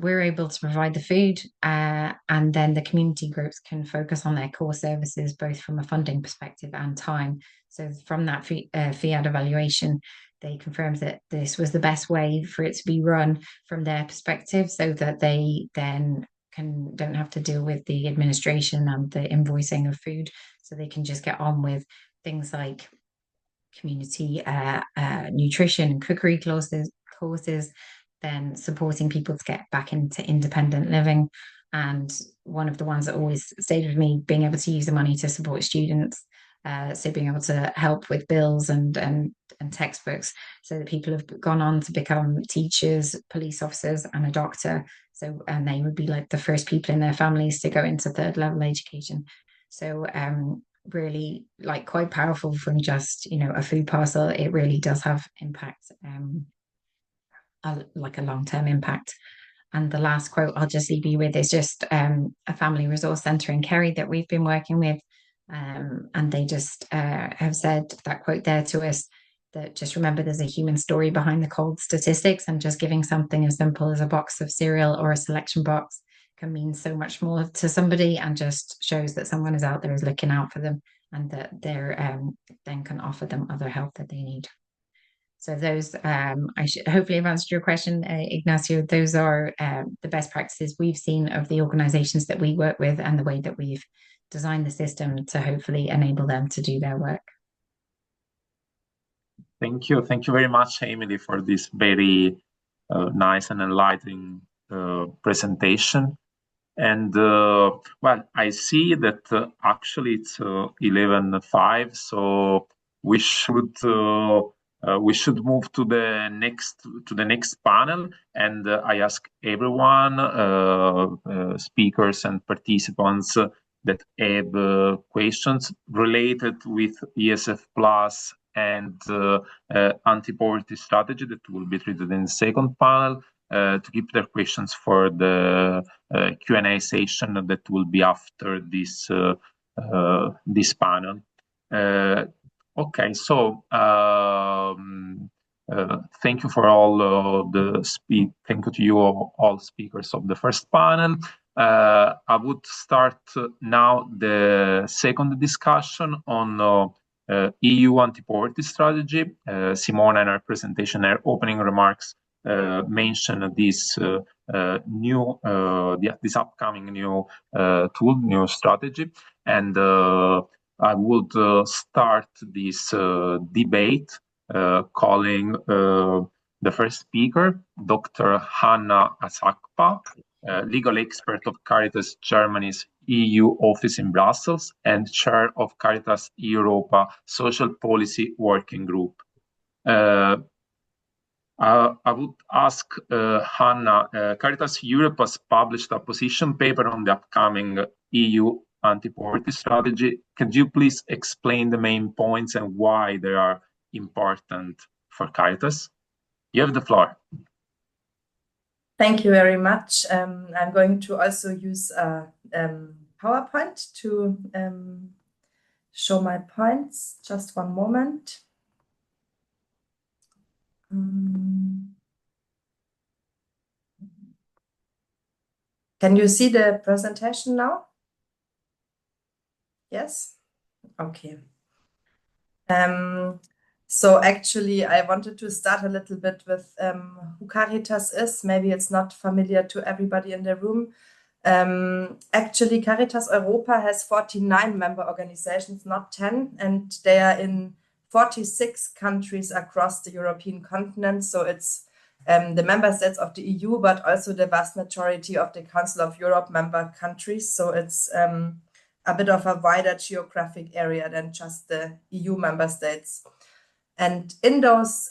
[SPEAKER 8] we're able to provide the food, and then the community groups can focus on their core services, both from a funding perspective and time. So from that FEAD evaluation, they confirmed that this was the best way for it to be run from their perspective, so that they then don't have to deal with the administration and the invoicing of food. So they can just get on with things like community nutrition and cookery courses, then supporting people to get back into independent living. And one of the ones that always stayed with me, being able to use the money to support students, so being able to help with bills and textbooks, so that people have gone on to become teachers, police officers, and a doctor. So, and they would be like the first people in their families to go into third level education. So really like quite powerful from just, a food parcel. It really does have impact, like a long-term impact. And the last quote I'll just leave you with is just a family resource centre in Kerry that we've been working with, and they just have said that quote there to us, that just remember there's a human story behind the cold statistics, and just giving something as simple as a box of cereal or a selection box can mean so much more to somebody, and just shows that someone is out there is looking out for them, and that they're then can offer them other help that they need. So those, I should hopefully have answered your question, Ignacio. Those are the best practices we've seen of the organisations that we work with, and the way that we've designed the system to hopefully enable them to do their work.
[SPEAKER 1] Thank you. Thank you very much, Emily, for this very nice and enlightening presentation. And well, I see that actually it's 11:05, so we should move to the next panel. And I ask everyone, speakers and participants, that have questions related with ESF Plus and anti-poverty strategy that will be treated in the second panel, to keep their questions for the Q&A session that will be after this this panel. Okay, so thank you for all thank you to you all speakers of the first panel. I would start now the second discussion on EU anti-poverty strategy. Simona, in her presentation, her opening remarks, mentioned this this upcoming new tool, new strategy, and I would start this debate calling the first speaker, Dr. Hanna Adzakpa, legal expert of Caritas Germany's EU office in Brussels and chair of Caritas Europa Social Policy Working Group. I would ask Hanna, Caritas Europe has published a position paper on the upcoming EU anti-poverty strategy. Could you please explain the main points and why they are important for Caritas? You have the floor.
[SPEAKER 9] Thank you very much. I'm going to also use PowerPoint to show my points. Just one moment. Can you see the presentation now? Yes? Okay. So actually, I wanted to start a little bit with who Caritas is. Maybe it's not familiar to everybody in the room. Actually, Caritas Europa has 49 member organizations, not 10, and they are in 46 countries across the European continent. So it's the member states of the EU, but also the vast majority of the Council of Europe member countries. So it's a bit of a wider geographic area than just the EU member states. And in those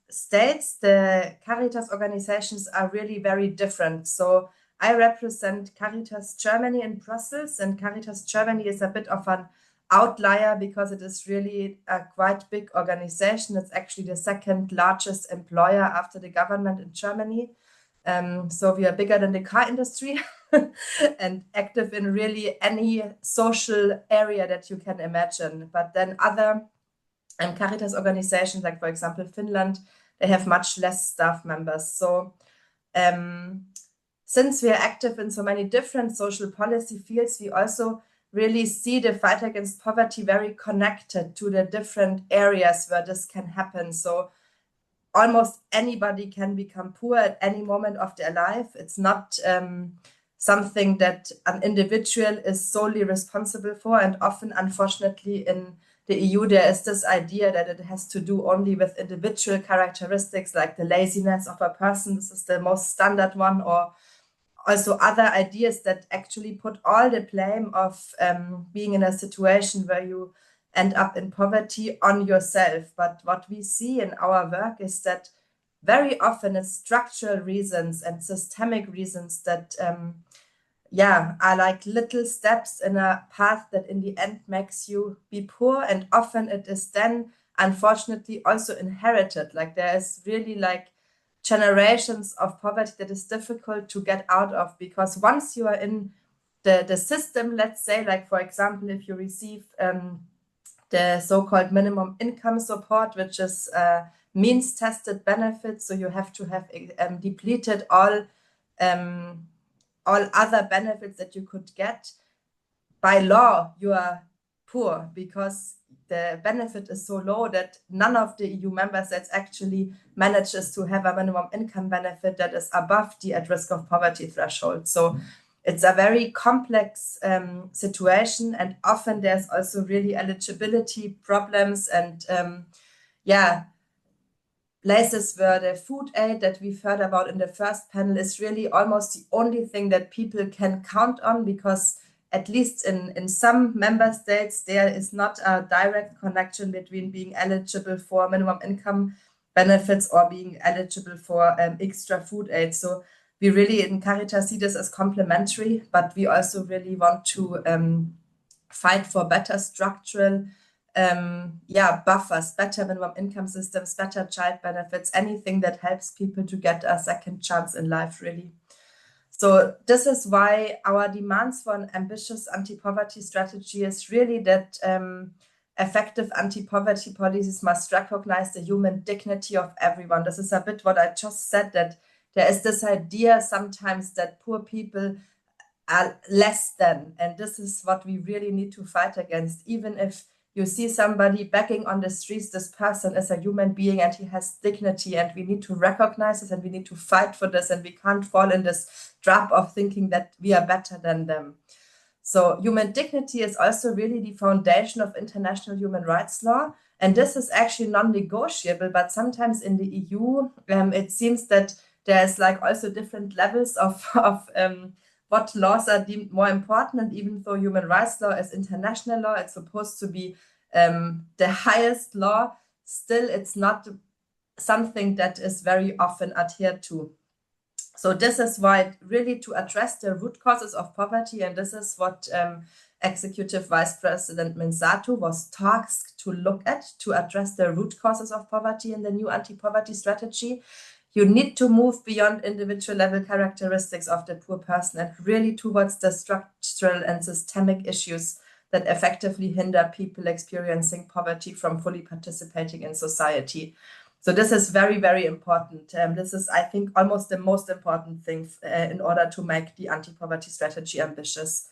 [SPEAKER 9] states, the Caritas organizations are really very different. So I represent Caritas Germany in Brussels, and Caritas Germany is a bit of an outlier because it is really a quite big organization. It's actually the second largest employer after the government in Germany. So we are bigger than the car industry and active in really any social area that you can imagine. But then other Caritas organizations, like for example, Finland, they have much less staff members. So since we are active in so many different social policy fields, we also really see the fight against poverty very connected to the different areas where this can happen. So almost anybody can become poor at any moment of their life. It's not something that an individual is solely responsible for. And often, unfortunately, in the EU, there is this idea that it has to do only with individual characteristics like the laziness of a person. This is the most standard one, or also other ideas that actually put all the blame of being in a situation where you end up in poverty on yourself. But what we see in our work is that very often it's structural reasons and systemic reasons that are like little steps in a path that in the end makes you be poor. And often it is then unfortunately also inherited. Like there is really like generations of poverty that is difficult to get out of, because once you are in the system, let's say, like for example, if you receive the so-called minimum income support, which is means tested benefits, so you have to have depleted all other benefits that you could get. By law, you are poor because the benefit is so low that none of the EU member states actually manages to have a minimum income benefit that is above the at risk of poverty threshold. So it's a very complex situation, and often there's also really eligibility problems and places where the food aid that we've heard about in the first panel is really almost the only thing that people can count on, because at least in some member states, there is not a direct connection between being eligible for minimum income benefits or being eligible for extra food aid. So we really in Caritas see this as complementary, but we also really want to fight for better structural buffers, better minimum income systems, better child benefits, anything that helps people to get a second chance in life, really. So this is why our demands for an ambitious anti-poverty strategy is really that effective anti-poverty policies must recognize the human dignity of everyone. This is a bit what I just said, that there is this idea sometimes that poor people are less than, and this is what we really need to fight against. Even if you see somebody begging on the streets, this person is a human being and he has dignity, and we need to recognize this and we need to fight for this, and we can't fall in this trap of thinking that we are better than them. So human dignity is also really the foundation of international human rights law, and this is actually non-negotiable, but sometimes in the EU, it seems that there's like also different levels of what laws are deemed more important, and even though human rights law is international law, it's supposed to be the highest law, still it's not something that is very often adhered to. So this is why really to address the root causes of poverty, and this is what Executive Vice President Minsato was tasked to look at, to address the root causes of poverty in the new anti-poverty strategy. You need to move beyond individual level characteristics of the poor person and really towards the structural and systemic issues that effectively hinder people experiencing poverty from fully participating in society. So this is very, very important. This is, I think, almost the most important thing in order to make the anti-poverty strategy ambitious.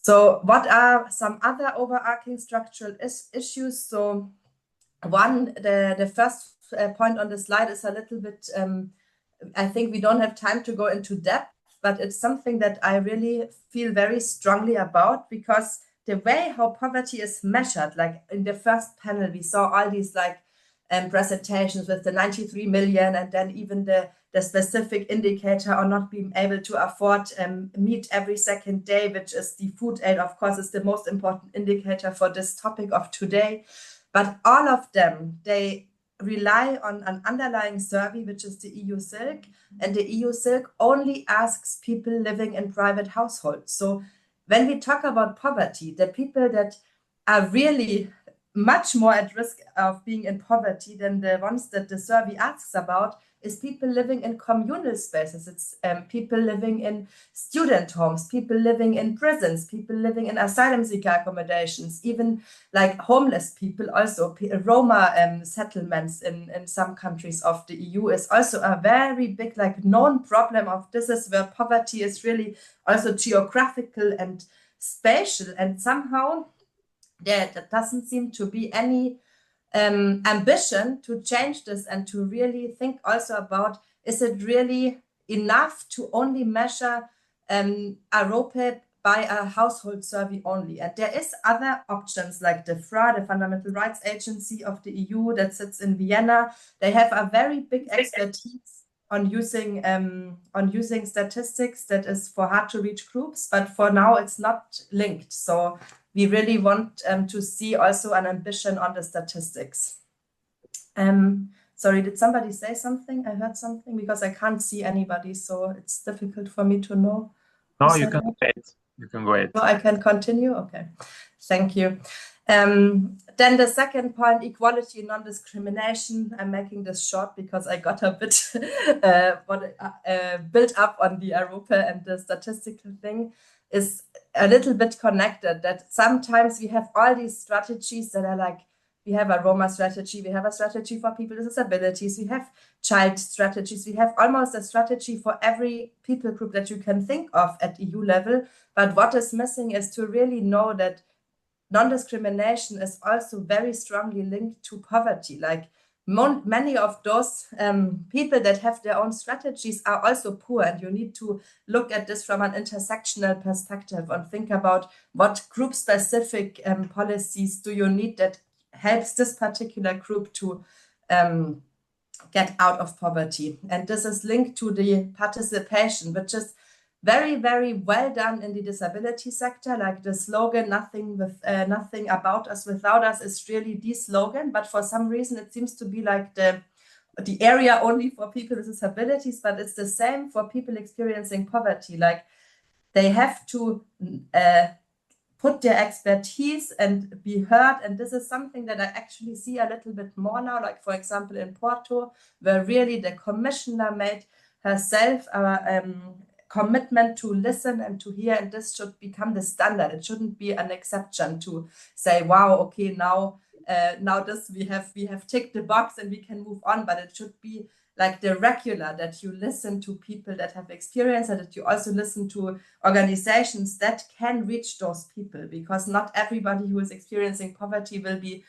[SPEAKER 9] So what are some other overarching structural issues? So one, the first point on the slide is a little bit, I think we don't have time to go into depth, but it's something that I really feel very strongly about, because the way how poverty is measured, like in the first panel, we saw all these like presentations with the 93 million, and then even the specific indicator on not being able to afford meat every second day, which is the food aid, of course, is the most important indicator for this topic of today. But all of them, they rely on an underlying survey, which is the EU Silk, and the EU Silk only asks people living in private households. So when we talk about poverty, the people that are really much more at risk of being in poverty than the ones that the survey asks about is people living in communal spaces. It's people living in student homes, people living in prisons, people living in asylum seeker accommodations, even like homeless people. Also Roma settlements in some countries of the EU is also a very big like known problem of this is where poverty is really also geographical and spatial, and somehow there doesn't seem to be any ambition to change this and to really think also about, is it really enough to only measure Europa by a household survey only? And there is other options like the FRA, the Fundamental Rights Agency of the EU that sits in Vienna. They have a very big expertise on using statistics that is for hard to reach groups, but for now it's not linked. So we really want to see also an ambition on the statistics. Sorry, did somebody say something? I heard something because I can't see anybody, so it's difficult for me to know.
[SPEAKER 1] No, you can go ahead. You can go ahead.
[SPEAKER 9] No, I can continue? Okay, thank you. Then the second point, equality and non-discrimination. I'm making this short because I got a bit built up on the Europa and the statistical thing. Is a little bit connected, that sometimes we have all these strategies that are like, we have a Roma strategy, we have a strategy for people with disabilities, we have child strategies, we have almost a strategy for every people group that you can think of at EU level. But what is missing is to really know that non-discrimination is also very strongly linked to poverty. Like many of those people that have their own strategies are also poor, and you need to look at this from an intersectional perspective and think about what group-specific policies do you need that helps this particular group to get out of poverty. And this is linked to the participation, which is very, very well done in the disability sector. Like the slogan, nothing about us without us, is really the slogan. But for some reason, it seems to be like the area only for people with disabilities, but it's the same for people experiencing poverty. Like they have to put their expertise and be heard. And this is something that I actually see a little bit more now, like for example in Porto, where really the commissioner made herself commitment to listen and to hear, and this should become the standard. It shouldn't be an exception to say, wow, okay, now this we have ticked the box and we can move on, but it should be like the regular, that you listen to people that have experience, and that you also listen to organizations that can reach those people, because not everybody who is experiencing poverty will be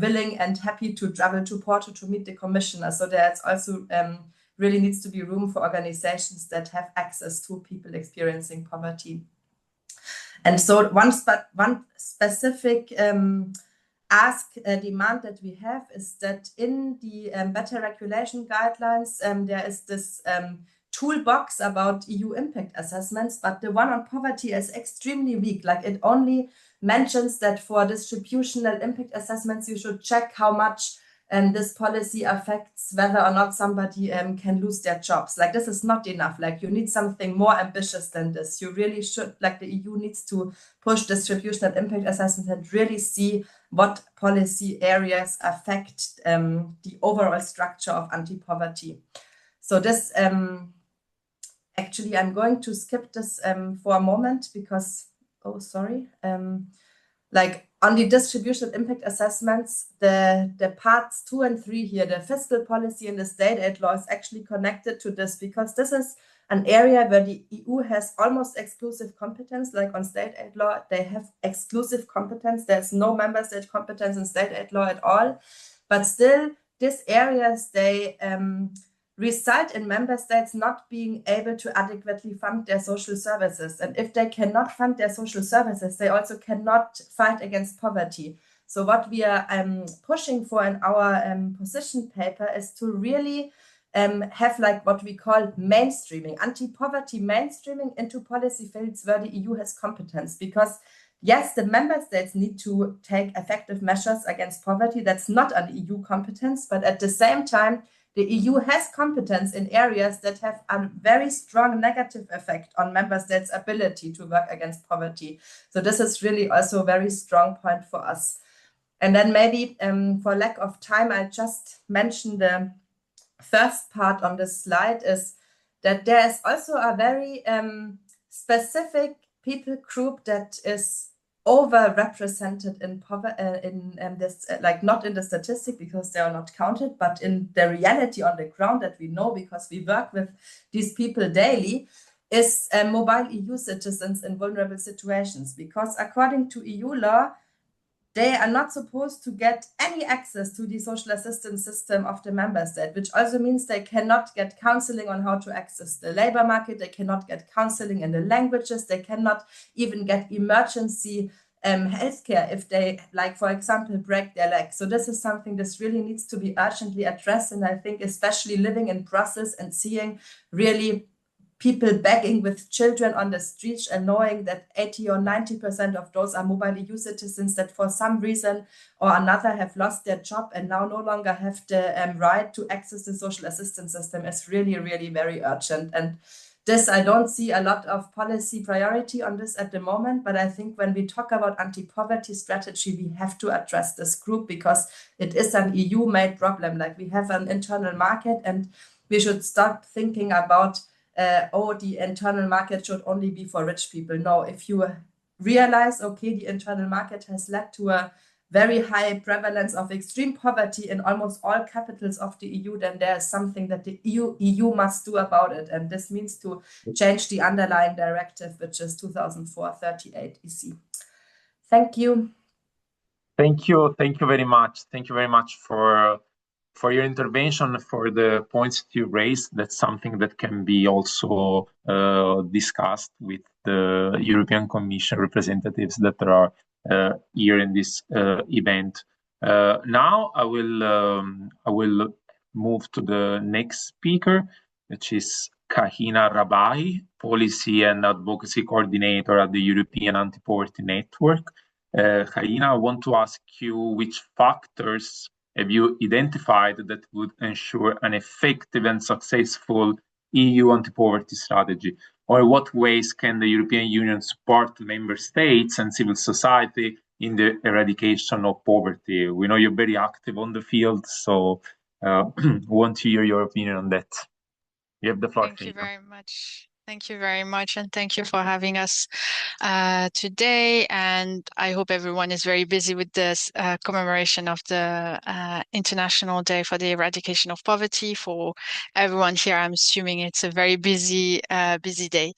[SPEAKER 9] willing and happy to travel to Porto to meet the commissioner. So there's also really needs to be room for organizations that have access to people experiencing poverty. And so one specific demand that we have is that in the better regulation guidelines, there is this toolbox about EU impact assessments, but the one on poverty is extremely weak. Like, it only mentions that for distributional impact assessments, you should check how much this policy affects whether or not somebody can lose their jobs. Like, this is not enough. Like, you need something more ambitious than this. You really should, like, the EU needs to push distributional impact assessments and really see what policy areas affect the overall structure of anti-poverty. So this, actually, I'm going to skip this for a moment because, oh, sorry. Like, on the distributional impact assessments, the parts 2 and 3 here, the fiscal policy and the state aid law, is actually connected to this, because this is an area where the EU has almost exclusive competence. Like, on state aid law, they have exclusive competence. There's no member state competence in state aid law at all. But still, these areas, they result in member states not being able to adequately fund their social services. And if they cannot fund their social services, they also cannot fight against poverty. So what we are pushing for in our position paper is to really have, like, what we call mainstreaming, anti-poverty mainstreaming into policy fields where the EU has competence. Because yes, the member states need to take effective measures against poverty. That's not an EU competence, but at the same time, the EU has competence in areas that have a very strong negative effect on member states' ability to work against poverty. So this is really also a very strong point for us. And then maybe for lack of time, I'll just mention the first part on this slide, is that there is also a very specific people group that is overrepresented in poverty, in this, like, not in the statistic because they are not counted, but in the reality on the ground that we know because we work with these people daily, is mobile EU citizens in vulnerable situations. Because according to EU law, they are not supposed to get any access to the social assistance system of the member state, which also means they cannot get counseling on how to access the labor market. They cannot get counseling in the languages. They cannot even get emergency healthcare if they, like, for example, break their leg. So this is something that really needs to be urgently addressed. And I think especially living in Brussels and seeing really people begging with children on the streets and knowing that 80 or 90% of those are mobile EU citizens that for some reason or another have lost their job and now no longer have the right to access the social assistance system is really, really very urgent. And this, I don't see a lot of policy priority on this at the moment, but I think when we talk about anti-poverty strategy, we have to address this group because it is an EU-made problem. Like, we have an internal market and we should stop thinking about oh, the internal market should only be for rich people. No, if you realize, okay, the internal market has led to a very high prevalence of extreme poverty in almost all capitals of the EU, then there is something that the EU must do about it. And this means to change the underlying directive, which is 2004/38 EC. Thank you.
[SPEAKER 1] Thank you. Thank you very much. Thank you very much for your intervention, for the points that you raised. That's something that can be also discussed with the European Commission representatives that are here in this event. Now I will move to the next speaker, which is Kahina Rabahi, Policy and Advocacy Coordinator at the European Anti-Poverty Network. Kahina, I want to ask you which factors have you identified that would ensure an effective and successful EU anti-poverty strategy? Or what ways can the European Union support member states and civil society in the eradication of poverty? We know you're very active on the field, so want to hear your opinion on that. You have the floor.
[SPEAKER 5] Thank you very much. Thank you very much, and thank you for having us today. And I hope everyone is very busy with this commemoration of the International Day for the Eradication of Poverty. For everyone here, I'm assuming it's a very busy day.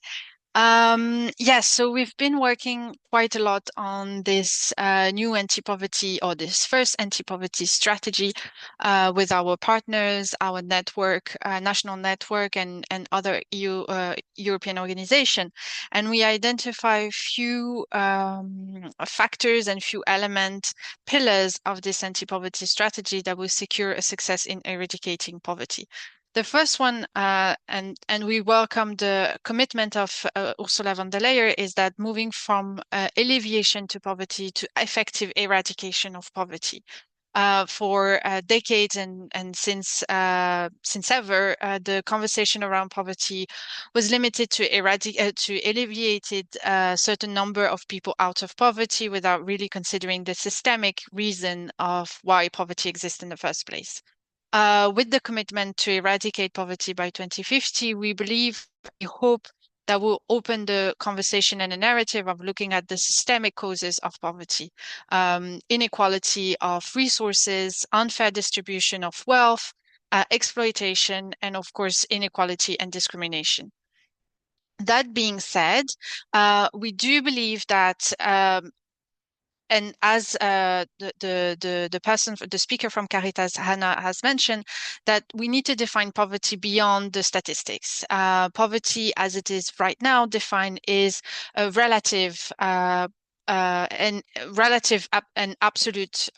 [SPEAKER 5] Yes, so we've been working quite a lot on this new anti-poverty, or this first anti-poverty strategy with our partners, our network, national network, and other European organization. And we identify a few factors and few pillars of this anti-poverty strategy that will secure a success in eradicating poverty. The first one, and we welcome the commitment of Ursula von der Leyen, is that moving from alleviation to poverty to effective eradication of poverty. For decades and since ever, the conversation around poverty was limited to alleviate a certain number of people out of poverty without really considering the systemic reason of why poverty exists in the first place. With the commitment to eradicate poverty by 2050, we hope that will open the conversation and a narrative of looking at the systemic causes of poverty, inequality of resources, unfair distribution of wealth, exploitation, and of course, inequality and discrimination. That being said, we do believe that and as the speaker from Caritas, Hannah, has mentioned, that we need to define poverty beyond the statistics. Poverty, as it is right now defined, is a relative and absolute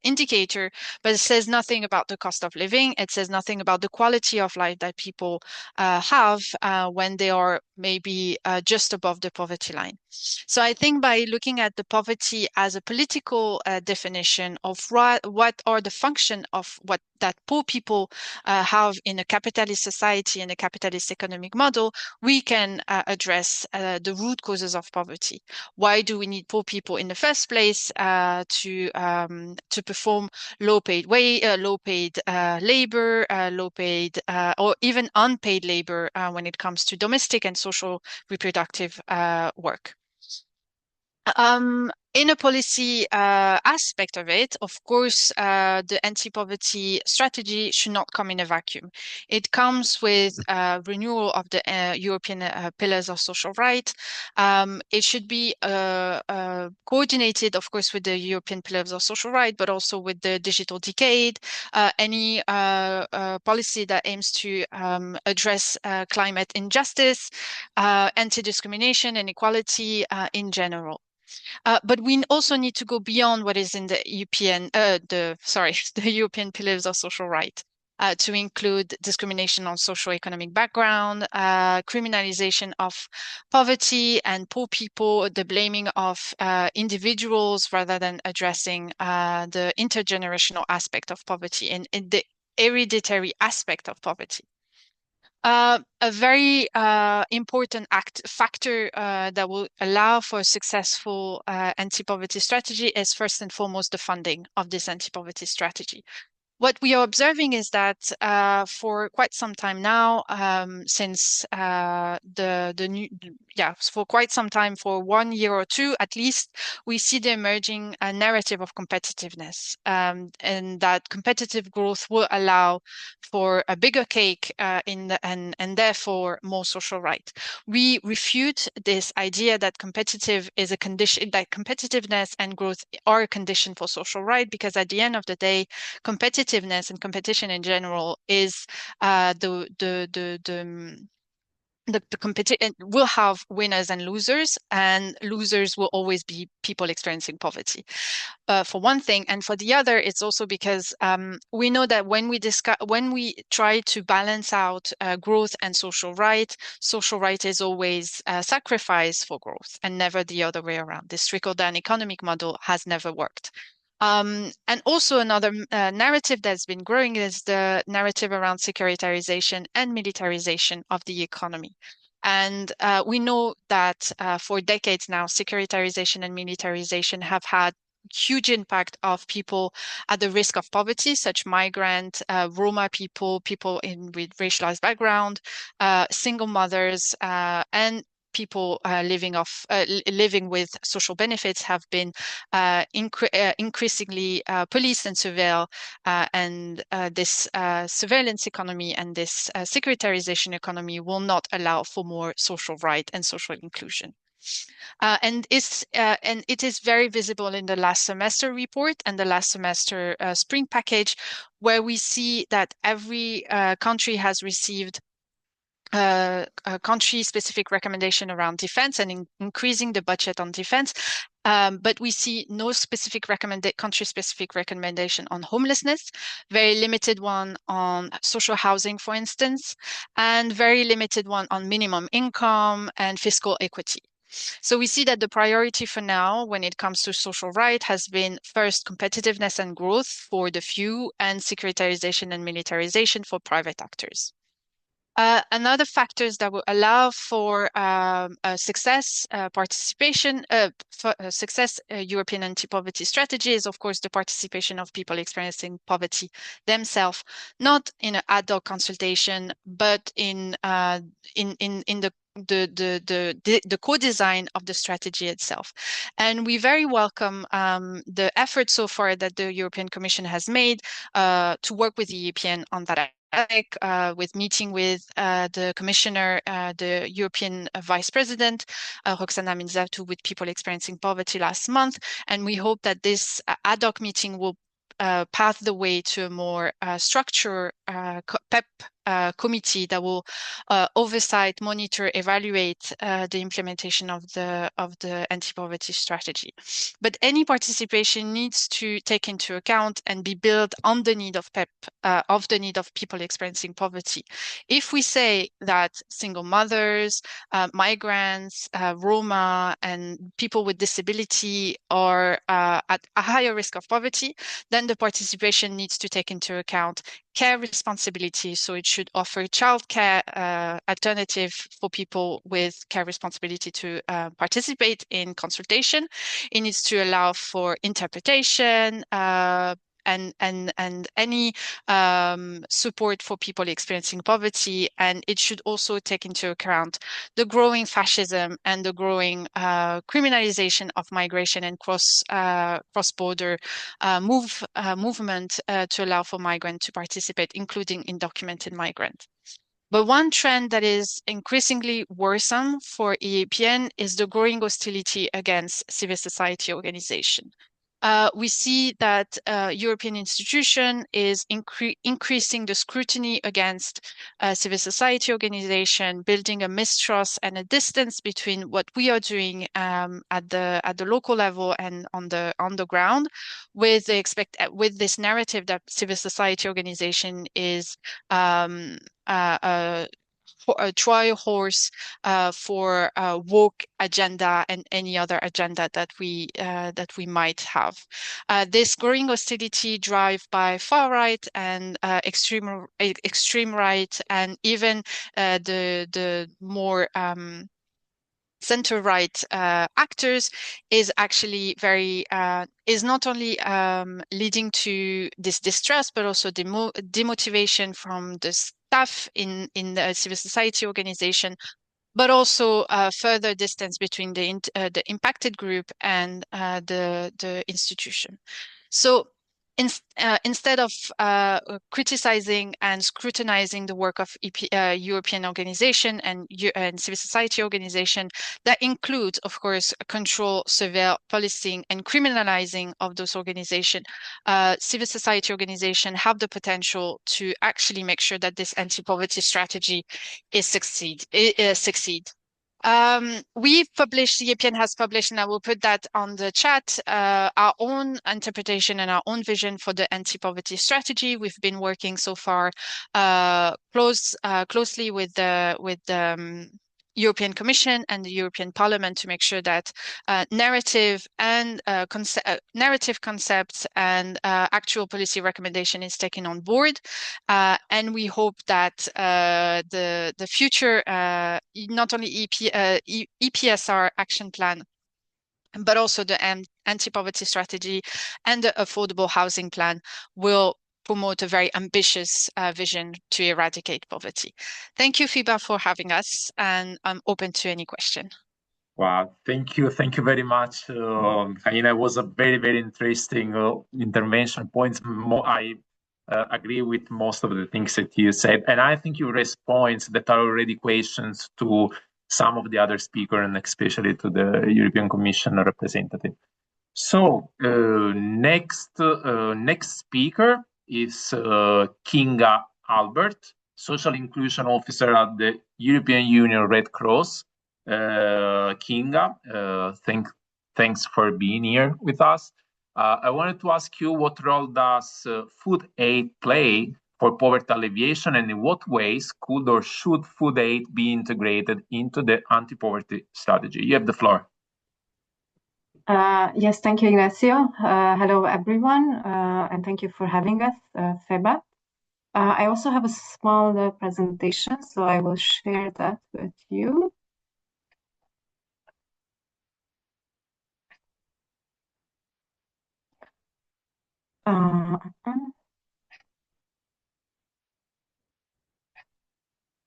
[SPEAKER 5] indicator, but it says nothing about the cost of living. It says nothing about the quality of life that people have when they are maybe just above the poverty line. So I think by looking at the poverty as a political definition of what are the function of what that poor people have in a capitalist society and a capitalist economic model, we can address the root causes of poverty. Why do we need poor people in the first place to perform low-paid labor, low-paid or even unpaid labor when it comes to domestic and social reproductive work? In a policy aspect of it, of course, the anti-poverty strategy should not come in a vacuum. It comes with renewal of the European pillars of social rights. It should be coordinated, of course, with the European pillars of social rights, but also with the digital decade, any policy that aims to address climate injustice, anti-discrimination and equality in general. But we also need to go beyond what is in the EAPN, the European Pillars of Social Rights, to include discrimination on socio-economic background, criminalization of poverty and poor people, the blaming of individuals rather than addressing the intergenerational aspect of poverty and the hereditary aspect of poverty. A very important factor that will allow for a successful anti-poverty strategy is first and foremost the funding of this anti-poverty strategy. What we are observing is that for quite some time now, since for quite some time, for 1 year or two at least, we see the emerging narrative of competitiveness, and that competitive growth will allow for a bigger cake and therefore more social right. We refute this idea that competitive is a condition, that competitiveness and growth are a condition for social right, because at the end of the day, competitiveness and competition in general is the competition will have winners and losers will always be people experiencing poverty, for one thing. And for the other, it's also because we know that when we try to balance out growth and social right is always sacrifice for growth and never the other way around. This trickle-down economic model has never worked. And also another narrative that's been growing is the narrative around securitization and militarization of the economy. And we know that for decades now, securitization and militarization have had huge impact of people at the risk of poverty, such migrant, Roma people, with racialized background, single mothers, and people living with social benefits have been increasingly policed and surveilled, and this surveillance economy and this securitarization economy will not allow for more social right and social inclusion. And it is very visible in the last semester report and the last semester spring package, where we see that every country has received a country-specific recommendation around defense and increasing the budget on defense. But we see no specific country-specific recommendation on homelessness, very limited one on social housing, for instance, and very limited one on minimum income and fiscal equity. So we see that the priority for now, when it comes to social right, has been first competitiveness and growth for the few, and securitarization and militarization for private actors. Another factors that will allow for success, participation, success European anti-poverty strategy is, of course, the participation of people experiencing poverty themselves, not in an ad hoc consultation, but in the co-design of the strategy itself. And we very welcome the effort so far that the European Commission has made to work with the EAPN on that. With meeting with the commissioner, the European Vice President, Roxana Minzatu, with people experiencing poverty last month. And we hope that this ad hoc meeting will path the way to a more structured PEP committee that will oversight, monitor, evaluate the implementation of the anti-poverty strategy. But any participation needs to take into account and be built on the need of PEP, of the need of people experiencing poverty. If we say that single mothers, migrants, Roma, and people with disability are at a higher risk of poverty, then the participation needs to take into account care responsibility. So it should offer childcare alternative for people with care responsibility to participate in consultation. It needs to allow for interpretation, and any support for people experiencing poverty. And it should also take into account the growing fascism and the growing criminalization of migration and cross-border movement to allow for migrants to participate, including undocumented migrants. But one trend that is increasingly worrisome for EAPN is the growing hostility against civil society organization. We see that European institution is increasing the scrutiny against civil society organization, building a mistrust and a distance between what we are doing at the local level and on the ground, with this narrative that civil society organization is a trial horse for a woke agenda and any other agenda that we might have. This growing hostility driven by far right and extreme right, and even the more center-right actors is actually is not only leading to this distrust, but also demotivation from the staff in the civil society organization, but also further distance between the impacted group and the institution. So instead of criticizing and scrutinizing the work of European organization and civil society organization, that includes, of course, control, surveil, policing, and criminalizing of those organizations, civil society organizations have the potential to actually make sure that this anti-poverty strategy is succeed. We've published, the EAPN has published, and I will put that on the chat, our own interpretation and our own vision for the anti-poverty strategy. We've been working so far closely with the European Commission and the European Parliament to make sure that narrative concepts and actual policy recommendation is taken on board. And we hope that the future, not only EPSR action plan, but also the anti-poverty strategy and the affordable housing plan will promote a very ambitious vision to eradicate poverty. Thank you, FEBA, for having us, and I'm open to any question.
[SPEAKER 1] Wow, thank you very much, Kahina. It was a very interesting intervention points. I agree with most of the things that you said, and I think you raised points that are already questions to some of the other speakers, and especially to the European Commission representative. So next speaker is Kinga Albert, Social Inclusion Officer at the European Union Red Cross. Kinga, thanks for being here with us. I wanted to ask you, what role does food aid play for poverty alleviation, and in what ways could or should food aid be integrated into the anti-poverty strategy? You have the floor.
[SPEAKER 10] Yes, thank you, Ignacio. Hello, everyone, and thank you for having us, FEBA. I also have a small presentation, so I will share that with you.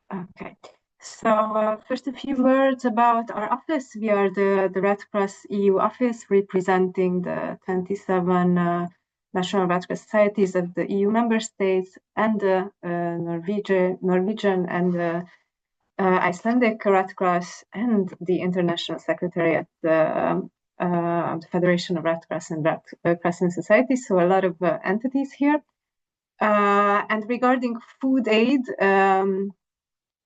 [SPEAKER 10] Okay, so first a few words about our office. We are the Red Cross EU office representing the 27 national Red Cross societies of the EU member states and the Norwegian and the Icelandic Red Cross and the International Secretariat of the Federation of Red Cross and Red Crescent Societies, so a lot of entities here. And regarding food aid,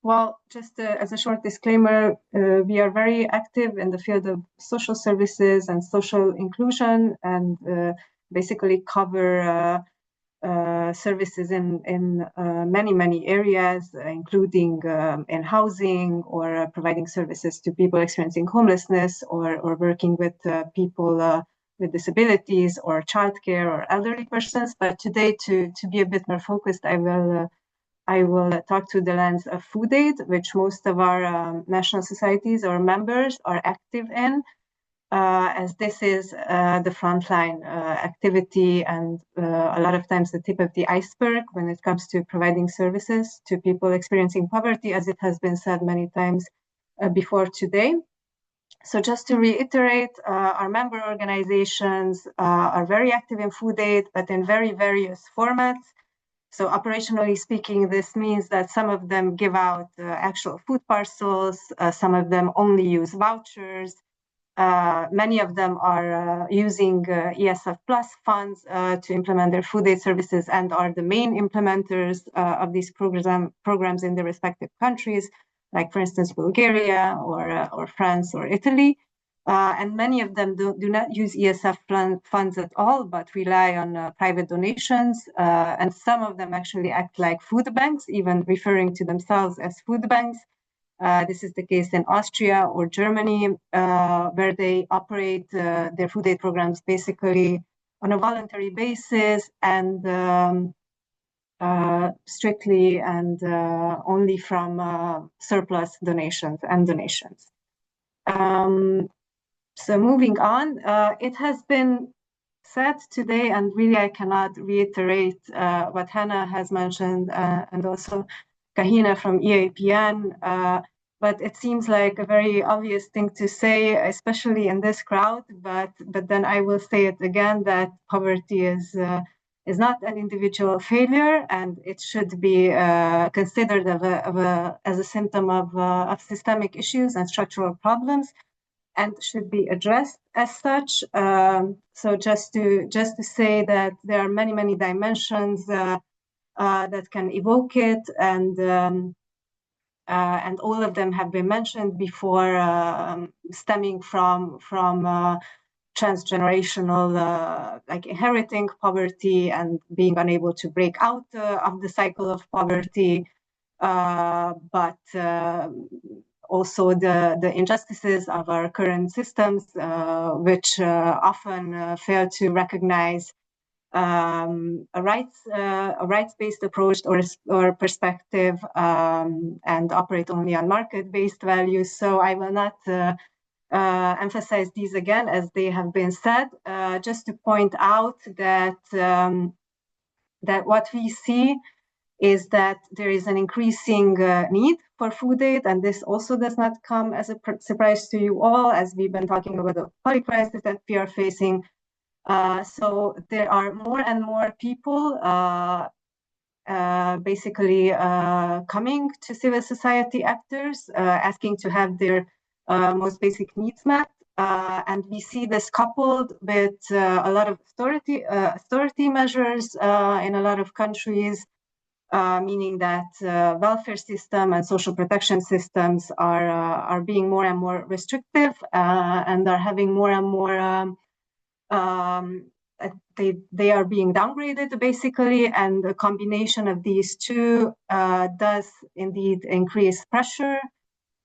[SPEAKER 10] well, just as a short disclaimer, we are very active in the field of social services and social inclusion, and basically cover services in many areas, including in housing or providing services to people experiencing homelessness, or working with people with disabilities or childcare or elderly persons. But today, to be a bit more focused, I will talk through the lens of food aid, which most of our national societies or members are active in, as this is the frontline activity and a lot of times the tip of the iceberg when it comes to providing services to people experiencing poverty, as it has been said many times before today. So just to reiterate, our member organizations are very active in food aid, but in very various formats. So operationally speaking, this means that some of them give out actual food parcels, some of them only use vouchers, many of them are using ESF Plus funds to implement their food aid services and are the main implementers of these programs in their respective countries, like for instance, Bulgaria or France or Italy. And many of them do not use ESF funds at all, but rely on private donations. And some of them actually act like food banks, even referring to themselves as food banks. This is the case in Austria or Germany, where they operate their food aid programs basically on a voluntary basis and strictly and only from surplus donations. So moving on, it has been said today, and really I cannot reiterate what Hannah has mentioned and also Kahina from EAPN, but it seems like a very obvious thing to say, especially in this crowd, but then I will say it again, that poverty is not an individual failure, and it should be considered as a symptom of systemic issues and structural problems, and should be addressed as such. So just to say that there are many dimensions that can evoke it, and all of them have been mentioned before, stemming from transgenerational, like inheriting poverty and being unable to break out of the cycle of poverty, but also the injustices of our current systems, which often fail to recognize a rights-based approach or perspective, and operate only on market-based values. So I will not emphasize these again as they have been said, just to point out that that what we see is that there is an increasing need for food aid, and this also does not come as a surprise to you all, as we've been talking about the poly crisis that we are facing. So there are more and more people basically coming to civil society actors, asking to have their most basic needs met. And we see this coupled with a lot of austerity measures in a lot of countries, meaning that welfare system and social protection systems are being more and more restrictive and are having more and more, they are being downgraded basically, and the combination of these two does indeed increase pressure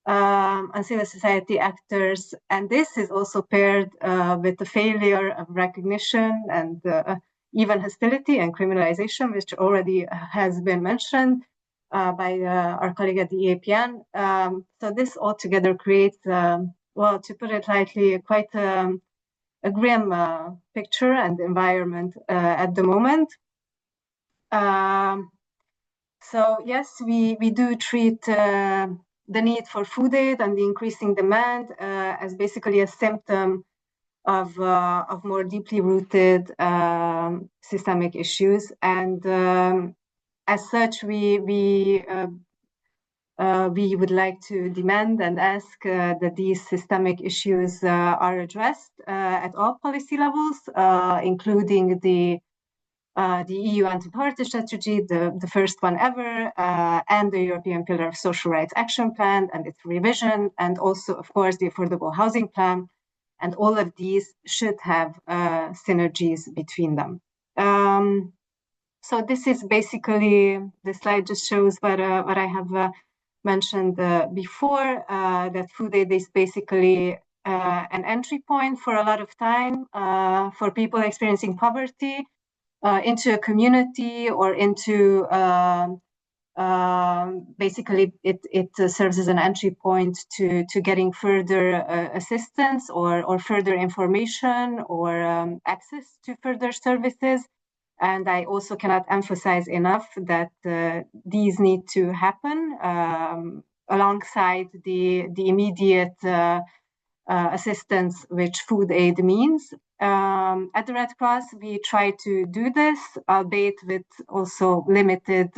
[SPEAKER 10] on civil society actors. And this is also paired with the failure of recognition and even hostility and criminalization, which already has been mentioned by our colleague at the EAPN. So this altogether creates, well, to put it lightly, quite a grim picture and environment at the moment. So yes, we do treat the need for food aid and the increasing demand as basically a symptom of more deeply rooted systemic issues, and as such, we would like to demand and ask that these systemic issues are addressed at all policy levels, including the EU anti-poverty strategy, the first one ever, and the European Pillar of Social Rights Action Plan and its revision, and also, of course, the Affordable Housing Plan. And all of these should have synergies between them. So this is basically, the slide just shows what I have mentioned before, that food aid is basically an entry point for a lot of time for people experiencing poverty into a community or into basically it serves as an entry point to getting further assistance or further information or access to further services. And I also cannot emphasize enough that these need to happen alongside the immediate assistance which food aid means. At the Red Cross, we try to do this, albeit with also limited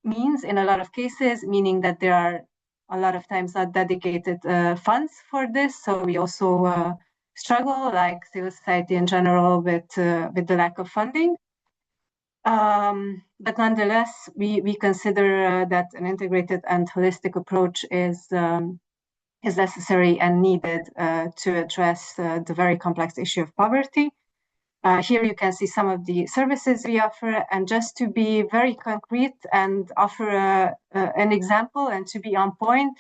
[SPEAKER 10] means in a lot of cases, meaning that there are a lot of times not dedicated funds for this. So we also struggle, like civil society in general, with the lack of funding. But nonetheless, we consider that an integrated and holistic approach is necessary and needed to address the very complex issue of poverty. Here you can see some of the services we offer, and just to be very concrete and offer an example and to be on point,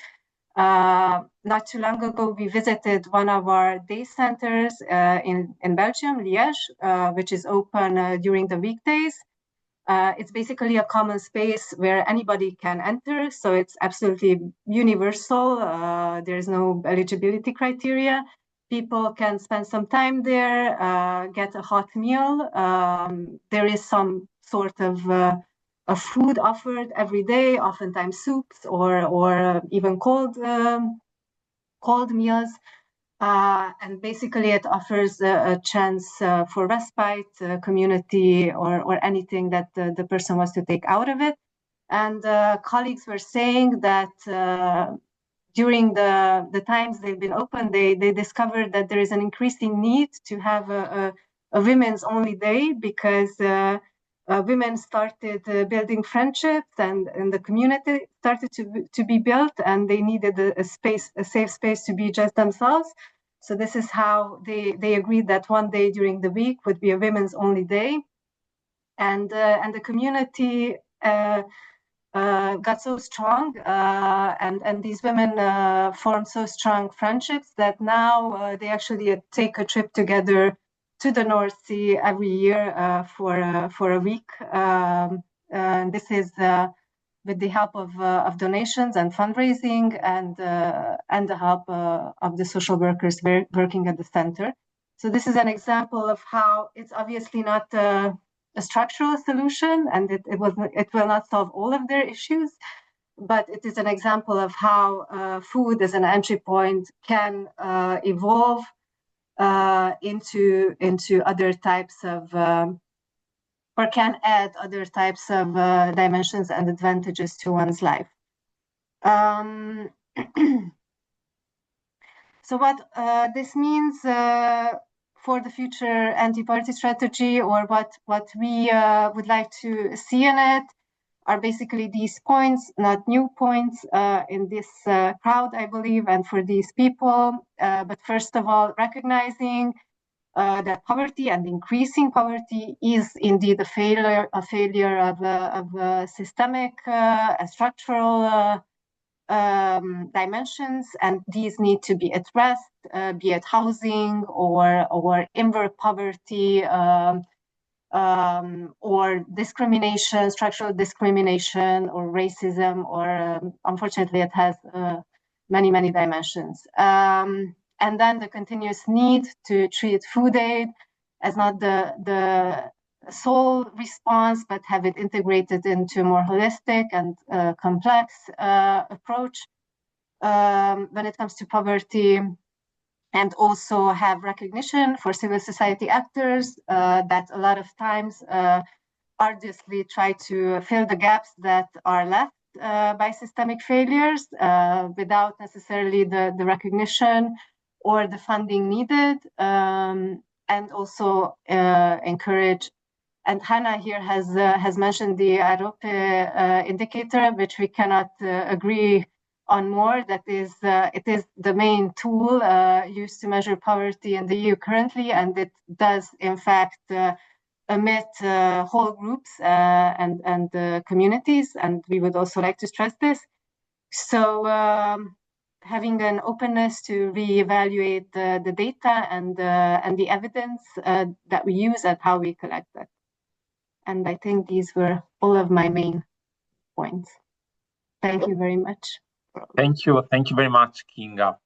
[SPEAKER 10] not too long ago we visited one of our day centers in Belgium, Liège, which is open during the weekdays. It's basically a common space where anybody can enter, so it's absolutely universal. There is no eligibility criteria. People can spend some time there, get a hot meal. There is some sort of food offered every day, oftentimes soups or even cold meals. And basically it offers a chance for respite, community, or anything that the person wants to take out of it. And colleagues were saying that during the times they've been open, they discovered that there is an increasing need to have a women's only day, because women started building friendships and the community started to be built, and they needed a safe space to be just themselves. So this is how they agreed that one day during the week would be a women's only day. And the community got so strong, and these women formed so strong friendships that now they actually take a trip together to the North Sea every year for a week. And this is with the help of donations and fundraising and the help of the social workers working at the center. So this is an example of how it's obviously not a structural solution, and it will not solve all of their issues, but it is an example of how food as an entry point can evolve into other types of or can add other types of dimensions and advantages to one's life. So what this means for the future anti-poverty strategy, or what we would like to see in it, are basically these points, not new points in this crowd, I believe, and for these people. But first of all, recognizing that poverty and increasing poverty is indeed a failure of systemic and structural dimensions, and these need to be addressed, be it housing or in-work poverty, or discrimination, structural discrimination, or racism, or unfortunately it has many dimensions. And then the continuous need to treat food aid as not the sole response, but have it integrated into a more holistic and complex approach when it comes to poverty, and also have recognition for civil society actors that a lot of times arduously try to fill the gaps that are left by systemic failures without necessarily the recognition or the funding needed, and also encourage. And Hannah here has mentioned the Europa indicator, which we cannot agree on more. That is, it is the main tool used to measure poverty in the EU currently, and it does in fact omit whole groups and communities, and we would also like to stress this. So having an openness to reevaluate the data and the evidence that we use and how we collect it. And I think these were all of my main points. Thank you very much.
[SPEAKER 1] Thank you very much, Kinga.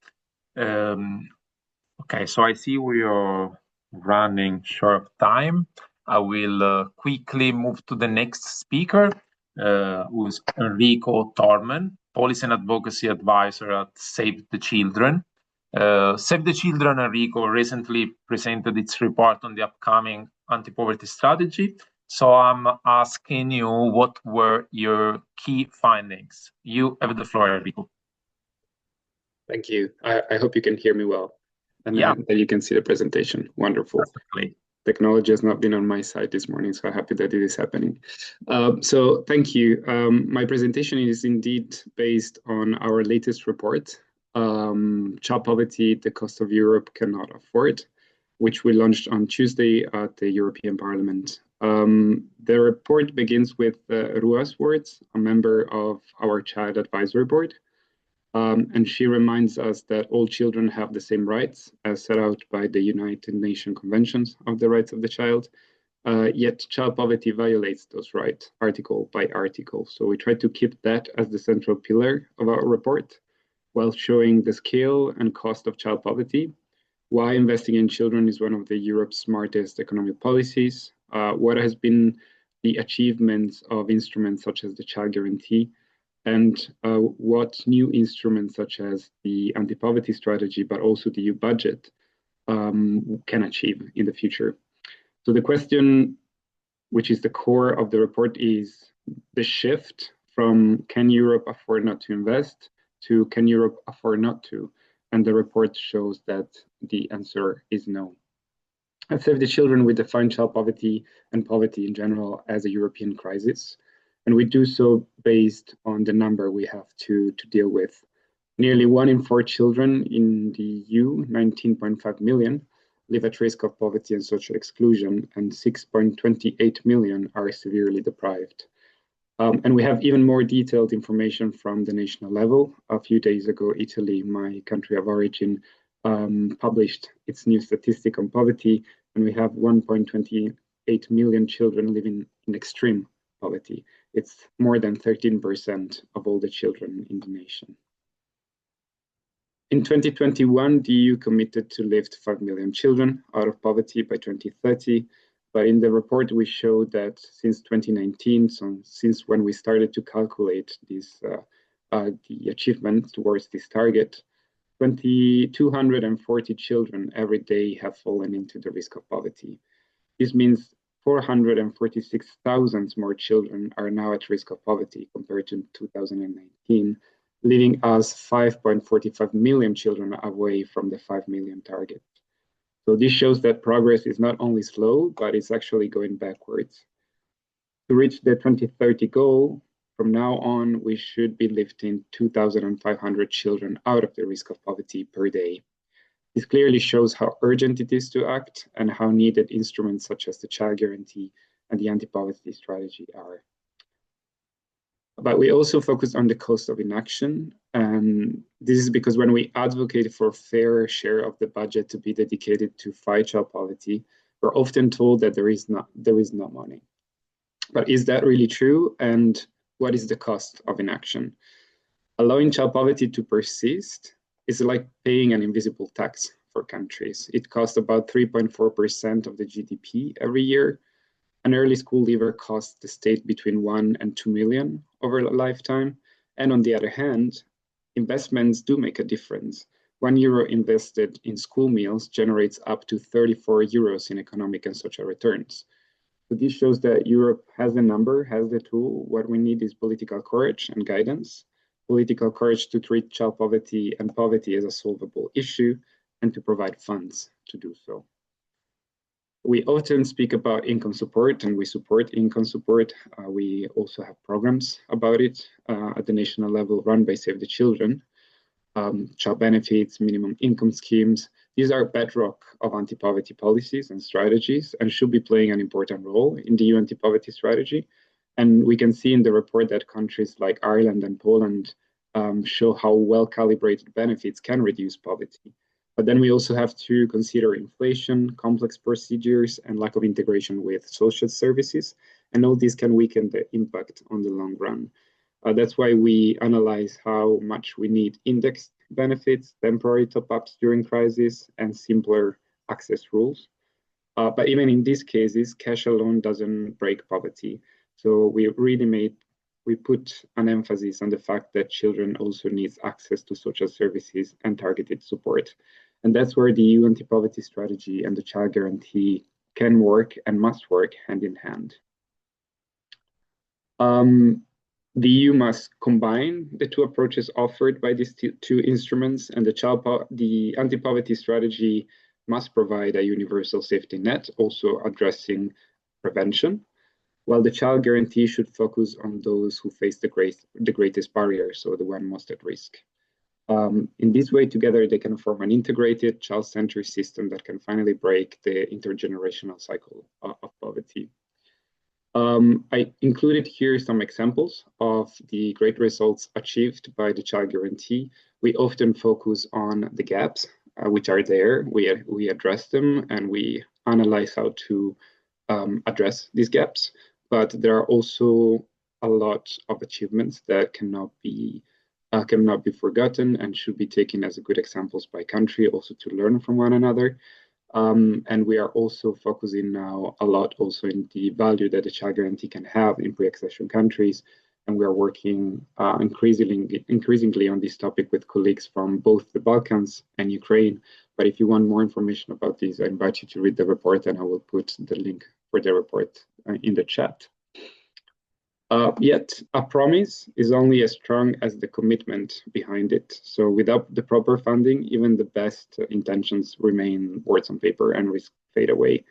[SPEAKER 1] Okay, so I see we are running short of time. I will quickly move to the next speaker, who's Enrico Tormen, Policy and Advocacy Advisor at Save the Children. Save the Children, Enrico, recently presented its report on the upcoming anti-poverty strategy. So I'm asking you, what were your key findings? You have the floor, Enrico.
[SPEAKER 11] Thank you. I hope you can hear me well, and that you can see the presentation. Wonderful. Perfectly. Technology has not been on my side this morning, so I'm happy that it is happening. So thank you. My presentation is indeed based on our latest report, Child Poverty, the Cost of Europe Cannot Afford, which we launched on Tuesday at the European Parliament. The report begins with Rua's words, a member of our Child Advisory Board. And she reminds us that all children have the same rights as set out by the United Nations Conventions of the Rights of the Child, yet child poverty violates those rights article by article. So we try to keep that as the central pillar of our report, while showing the scale and cost of child poverty, why investing in children is one of Europe's smartest economic policies, what has been the achievements of instruments such as the Child Guarantee, and what new instruments such as the anti-poverty strategy, but also the EU budget, can achieve in the future. So the question, which is the core of the report, is the shift from can Europe afford not to invest to can Europe afford not to? And the report shows that the answer is no. At Save the Children, we define child poverty and poverty in general as a European crisis. And we do so based on the number we have to deal with. Nearly 1 in 4 children in the EU, 19.5 million, live at risk of poverty and social exclusion, and 6.28 million are severely deprived. And we have even more detailed information from the national level. A few days ago, Italy, my country of origin, published its new statistic on poverty, and we have 1.28 million children living in extreme poverty. It's more than 13% of all the children in the nation. In 2021, the EU committed to lift 5 million children out of poverty by 2030. But in the report, we showed that since 2019, so since when we started to calculate this, the achievement towards this target, 240 children every day have fallen into the risk of poverty. This means 446,000 more children are now at risk of poverty compared to 2019, leaving us 5.45 million children away from the 5 million target. So this shows that progress is not only slow, but it's actually going backwards. To reach the 2030 goal, from now on, we should be lifting 2,500 children out of the risk of poverty per day. This clearly shows how urgent it is to act and how needed instruments such as the Child Guarantee and the anti-poverty strategy are. But we also focused on the cost of inaction. And this is because when we advocate for a fair share of the budget to be dedicated to fight child poverty, we're often told that there is no money. But is that really true? And what is the cost of inaction? Allowing child poverty to persist is like paying an invisible tax for countries. It costs about 3.4% of the GDP every year. An early school leaver costs the state between 1 and 2 million over a lifetime. And on the other hand, investments do make a difference. €1 invested in school meals generates up to 34 euros in economic and social returns. So this shows that Europe has the number, has the tool. What we need is political courage and guidance, political courage to treat child poverty and poverty as a solvable issue, and to provide funds to do so. We often speak about income support, and we support income support. We also have programs about it at the national level run by Save the Children. Child benefits, minimum income schemes. These are bedrock of anti-poverty policies and strategies and should be playing an important role in the EU anti-poverty strategy. And we can see in the report that countries like Ireland and Poland show how well-calibrated benefits can reduce poverty. But then we also have to consider inflation, complex procedures, and lack of integration with social services. And all this can weaken the impact on the long run. That's why we analyze how much we need indexed benefits, temporary top-ups during crisis, and simpler access rules. But even in these cases, cash alone doesn't break poverty. So we put an emphasis on the fact that children also need access to social services and targeted support. And that's where the EU anti-poverty strategy and the Child Guarantee can work and must work hand in hand. The EU must combine the two approaches offered by these two instruments, and the anti-poverty strategy must provide a universal safety net, also addressing prevention, while the Child Guarantee should focus on those who face the greatest barriers, so the one most at risk. In this way, together, they can form an integrated, child-centered system that can finally break the intergenerational cycle of poverty. I included here some examples of the great results achieved by the Child Guarantee. We often focus on the gaps, which are there. We address them and we analyze how to address these gaps. But there are also a lot of achievements that cannot be forgotten and should be taken as good examples by country, also to learn from one another. And we are also focusing now a lot also in the value that the Child Guarantee can have in pre-accession countries. And we are working increasingly on this topic with colleagues from both the Balkans and Ukraine. But if you want more information about this, I invite you to read the report, and I will put the link for the report in the chat. Yet a promise is only as strong as the commitment behind it. So without the proper funding, even the best intentions remain words on paper and risk fade away.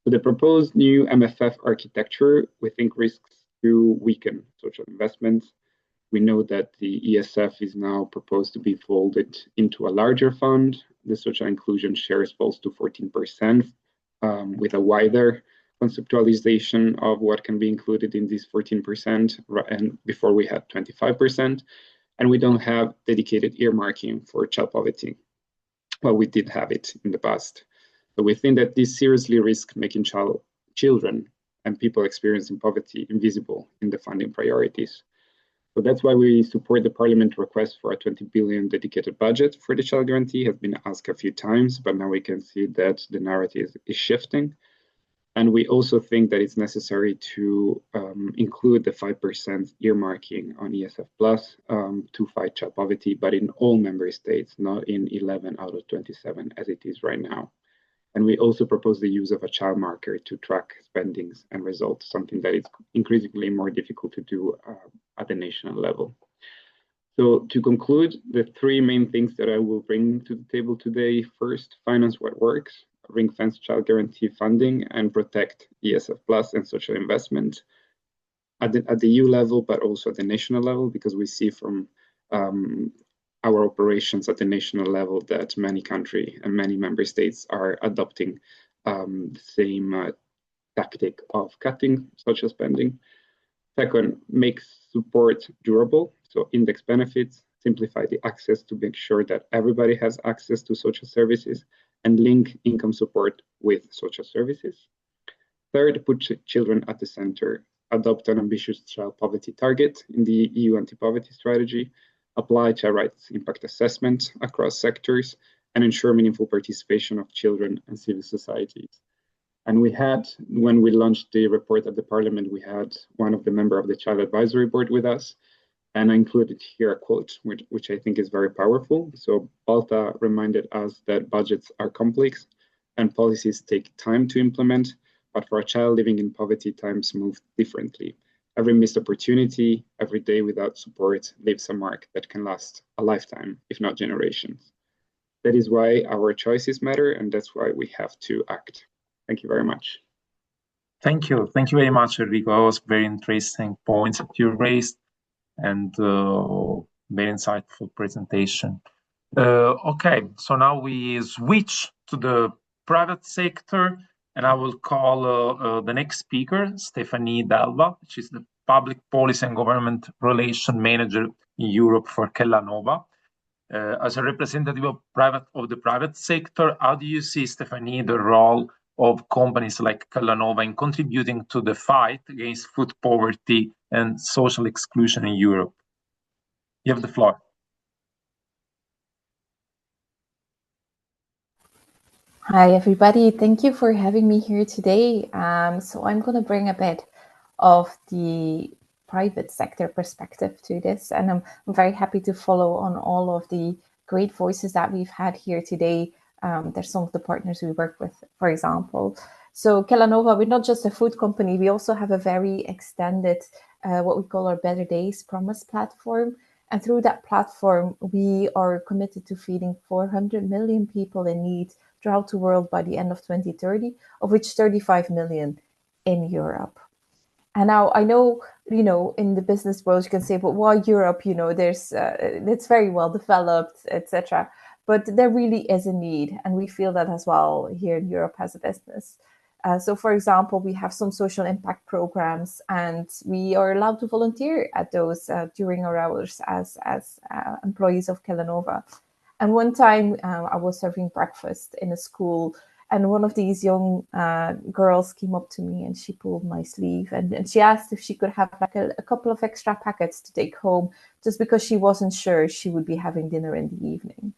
[SPEAKER 11] So the proposed new MFF architecture, we think, risks to weaken social investments. We know that the ESF is now proposed to be folded into a larger fund. The social inclusion shares falls to 14% with a wider conceptualization of what can be included in this 14%, and before we had 25%, and we don't have dedicated earmarking for child poverty. Well, we did have it in the past. So we think that this seriously risks making children and people experiencing poverty invisible in the funding priorities. So that's why we support the Parliament request for a 20 billion dedicated budget for the child guarantee. Has been asked a few times, but now we can see that the narrative is shifting. And we also think that it's necessary to include the 5% earmarking on ESF Plus to fight child poverty, but in all member states, not in 11 out of 27 as it is right now. And we also propose the use of a child marker to track spendings and results, something that is increasingly more difficult to do at the national level. So to conclude, the three main things that I will bring to the table today: first, finance what works, ring-fence child guarantee funding, and protect ESF Plus and social investment at the EU level, but also at the national level, because we see from our operations at the national level that many countries and many member states are adopting the same tactic of cutting social spending. Second, make support durable, so index benefits, simplify the access to make sure that everybody has access to social services, and link income support with social services. Third, put children at the center, adopt an ambitious child poverty target in the EU anti-poverty strategy, apply child rights impact assessment across sectors, and ensure meaningful participation of children and civil societies. And we had, when we launched the report at the Parliament, we had one of the members of the Child Advisory Board with us. And I included here a quote, which I think is very powerful. So Balta reminded us that budgets are complex and policies take time to implement, but for a child living in poverty, times move differently. Every missed opportunity, every day without support leaves a mark that can last a lifetime, if not generations. That is why our choices matter, and that's why we have to act. Thank you very much.
[SPEAKER 1] Thank you. Thank you very much, Enrico. That was very interesting points that you raised and very insightful presentation. Okay, so now we switch to the private sector, and I will call the next speaker, Stephanie Delva. She's the Public Policy and Government Relation Manager in Europe for Kellanova. As a representative of the private sector, how do you see, Stephanie, the role of companies like Kellanova in contributing to the fight against food poverty and social exclusion in Europe? You have the floor.
[SPEAKER 12] Hi, everybody. Thank you for having me here today. So I'm going to bring a bit of the private sector perspective to this, and I'm very happy to follow on all of the great voices that we've had here today. There's some of the partners we work with, for example. So Kellanova, we're not just a food company, we also have a very extended, what we call our Better Days Promise platform. And through that platform, we are committed to feeding 400 million people in need throughout the world by the end of 2030, of which 35 million in Europe. And now I know, in the business world, you can say, but why Europe? There's it's very well developed, etc. But there really is a need, and we feel that as well here in Europe as a business. So, for example, we have some social impact programs, and we are allowed to volunteer at those during our hours as employees of Kellanova. And one time I was serving breakfast in a school, and one of these young girls came up to me and she pulled my sleeve and she asked if she could have like a couple of extra packets to take home, just because she wasn't sure she would be having dinner in the evening.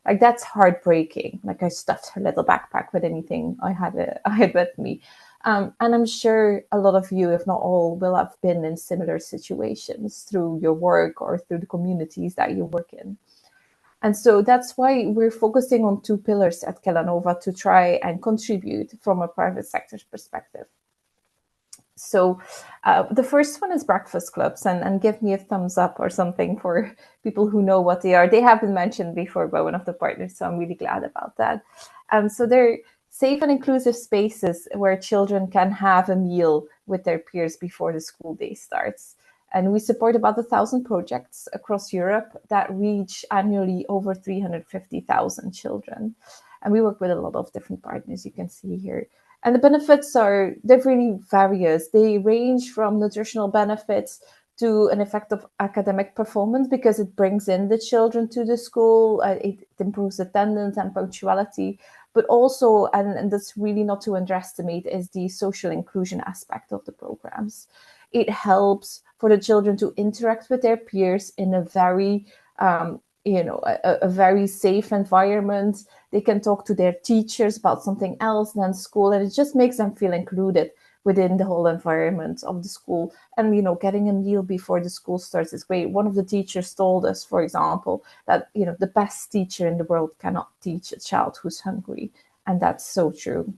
[SPEAKER 12] Like, that's heartbreaking. Like, I stuffed her little backpack with anything I had with me. And I'm sure a lot of you, if not all, will have been in similar situations through your work or through the communities that you work in. And so that's why we're focusing on two pillars at Kellanova to try and contribute from a private sector's perspective. So the first one is breakfast clubs, and give me a thumbs up or something for people who know what they are. They have been mentioned before by one of the partners, so I'm really glad about that. So they're safe and inclusive spaces where children can have a meal with their peers before the school day starts. And we support about 1,000 projects across Europe that reach annually over 350,000 children. And we work with a lot of different partners, you can see here. And the benefits they're really various. They range from nutritional benefits to an effective academic performance, because it brings in the children to the school. It improves attendance and punctuality, but also, and that's really not to underestimate, is the social inclusion aspect of the programs. It helps for the children to interact with their peers in a very, a very safe environment. They can talk to their teachers about something else than school, and it just makes them feel included within the whole environment of the school. And, getting a meal before the school starts is great. One of the teachers told us, for example, that, the best teacher in the world cannot teach a child who's hungry. And that's so true.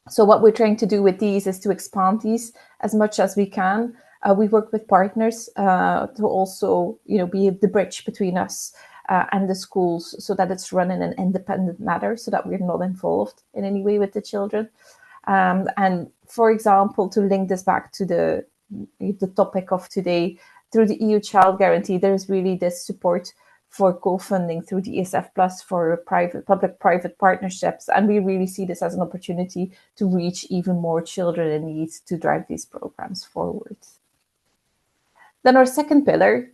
[SPEAKER 12] So what we're trying to do with these is to expand these as much as we can. We work with partners to also, be the bridge between us and the schools, so that it's run in an independent manner, so that we're not involved in any way with the children. And for example, to link this back to the topic of today, through the EU Child Guarantee, there's really this support for co-funding through the ESF Plus for public-private partnerships. And we really see this as an opportunity to reach even more children in need to drive these programs forward. Then our second pillar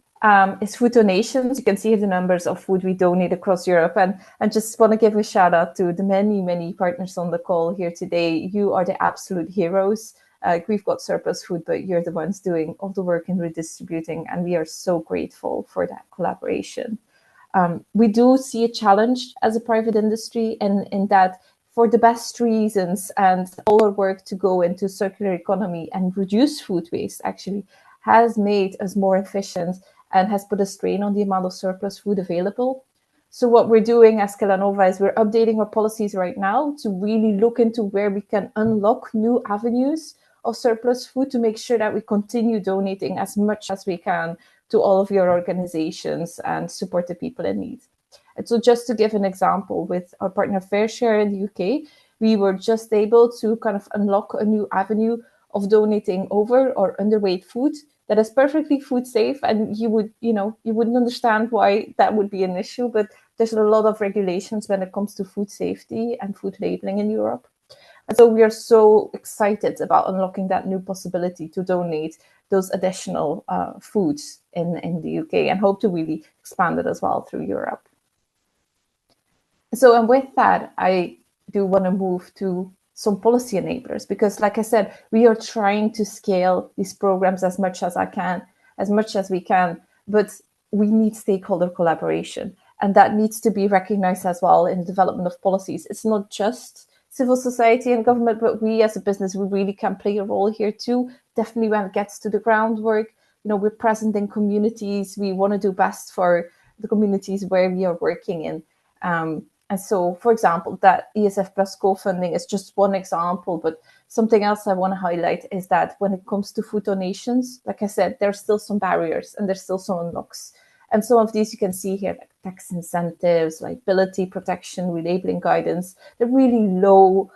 [SPEAKER 12] is food donations. You can see the numbers of food we donate across Europe. And I just want to give a shout out to the many, many partners on the call here today. You are the absolute heroes. We've got surplus food, but you're the ones doing all the work in redistributing. And we are so grateful for that collaboration. We do see a challenge as a private industry in that, for the best reasons, and all our work to go into circular economy and reduce food waste actually has made us more efficient and has put a strain on the amount of surplus food available. So what we're doing as Kellanova is we're updating our policies right now to really look into where we can unlock new avenues of surplus food to make sure that we continue donating as much as we can to all of your organizations and support the people in need. And so just to give an example, with our partner FairShare in the UK, we were just able to kind of unlock a new avenue of donating over or underweight food that is perfectly food safe. And you wouldn't understand why that would be an issue, but there's a lot of regulations when it comes to food safety and food labeling in Europe. And so we are so excited about unlocking that new possibility to donate those additional foods in the UK, and hope to really expand it as well through Europe. So, and with that, I do want to move to some policy enablers, because like I said, we are trying to scale these programs as much as we can, but we need stakeholder collaboration, and that needs to be recognized as well in the development of policies. It's not just civil society and government, but we as a business, we really can play a role here too. Definitely when it gets to the groundwork, we're present in communities. We want to do best for the communities where we are working in. And so, for example, that ESF Plus co-funding is just one example, but something else I want to highlight is that when it comes to food donations, like I said, there's still some barriers and there's still some unlocks. And some of these you can see here, like tax incentives, liability protection, relabeling guidance, the really low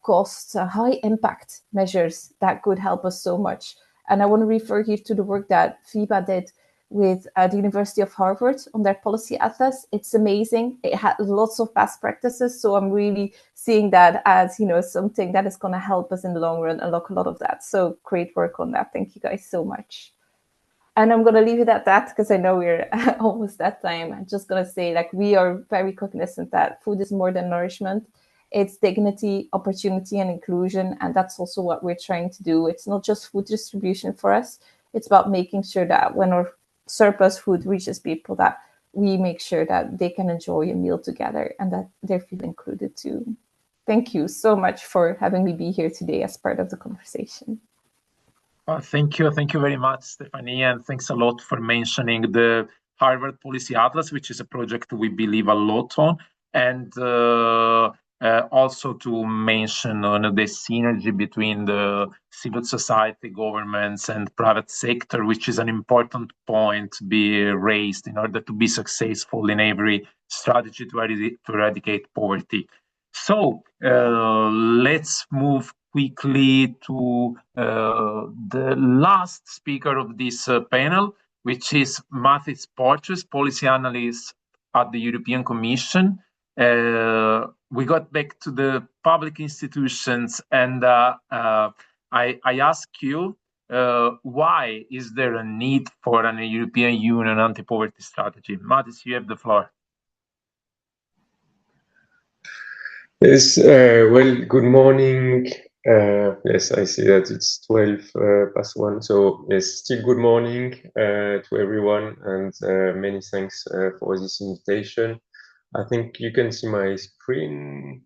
[SPEAKER 12] cost, high impact measures that could help us so much. And I want to refer here to the work that FEBA did with the University of Harvard on their policy atlas. It's amazing. It had lots of best practices. So I'm really seeing that as, something that is going to help us in the long run unlock a lot of that. So great work on that. Thank you guys so much. And I'm going to leave it at that because I know we're almost that time. I'm just going to say, we are very cognizant that food is more than nourishment. It's dignity, opportunity, and inclusion. And that's also what we're trying to do. It's not just food distribution for us. It's about making sure that when our surplus food reaches people, that we make sure that they can enjoy a meal together and that they feel included too. Thank you so much for having me be here today as part of the conversation.
[SPEAKER 1] Thank you very much, Stephanie, and thanks a lot for mentioning the Harvard Policy Atlas, which is a project we believe a lot on, and also to mention the synergy between the civil society, governments, and private sector, which is an important point to be raised in order to be successful in every strategy to eradicate poverty. So let's move quickly to the last speaker of this panel, which is Mathis Porchez, policy analyst at the European Commission. We got back to the public institutions, and I ask you, why is there a need for a European Union anti-poverty strategy? Mathis, you have the floor.
[SPEAKER 13] Yes, well, good morning. Yes, I see that it's 12 past 1. So yes, still good morning to everyone, and many thanks for this invitation. I think you can see my screen,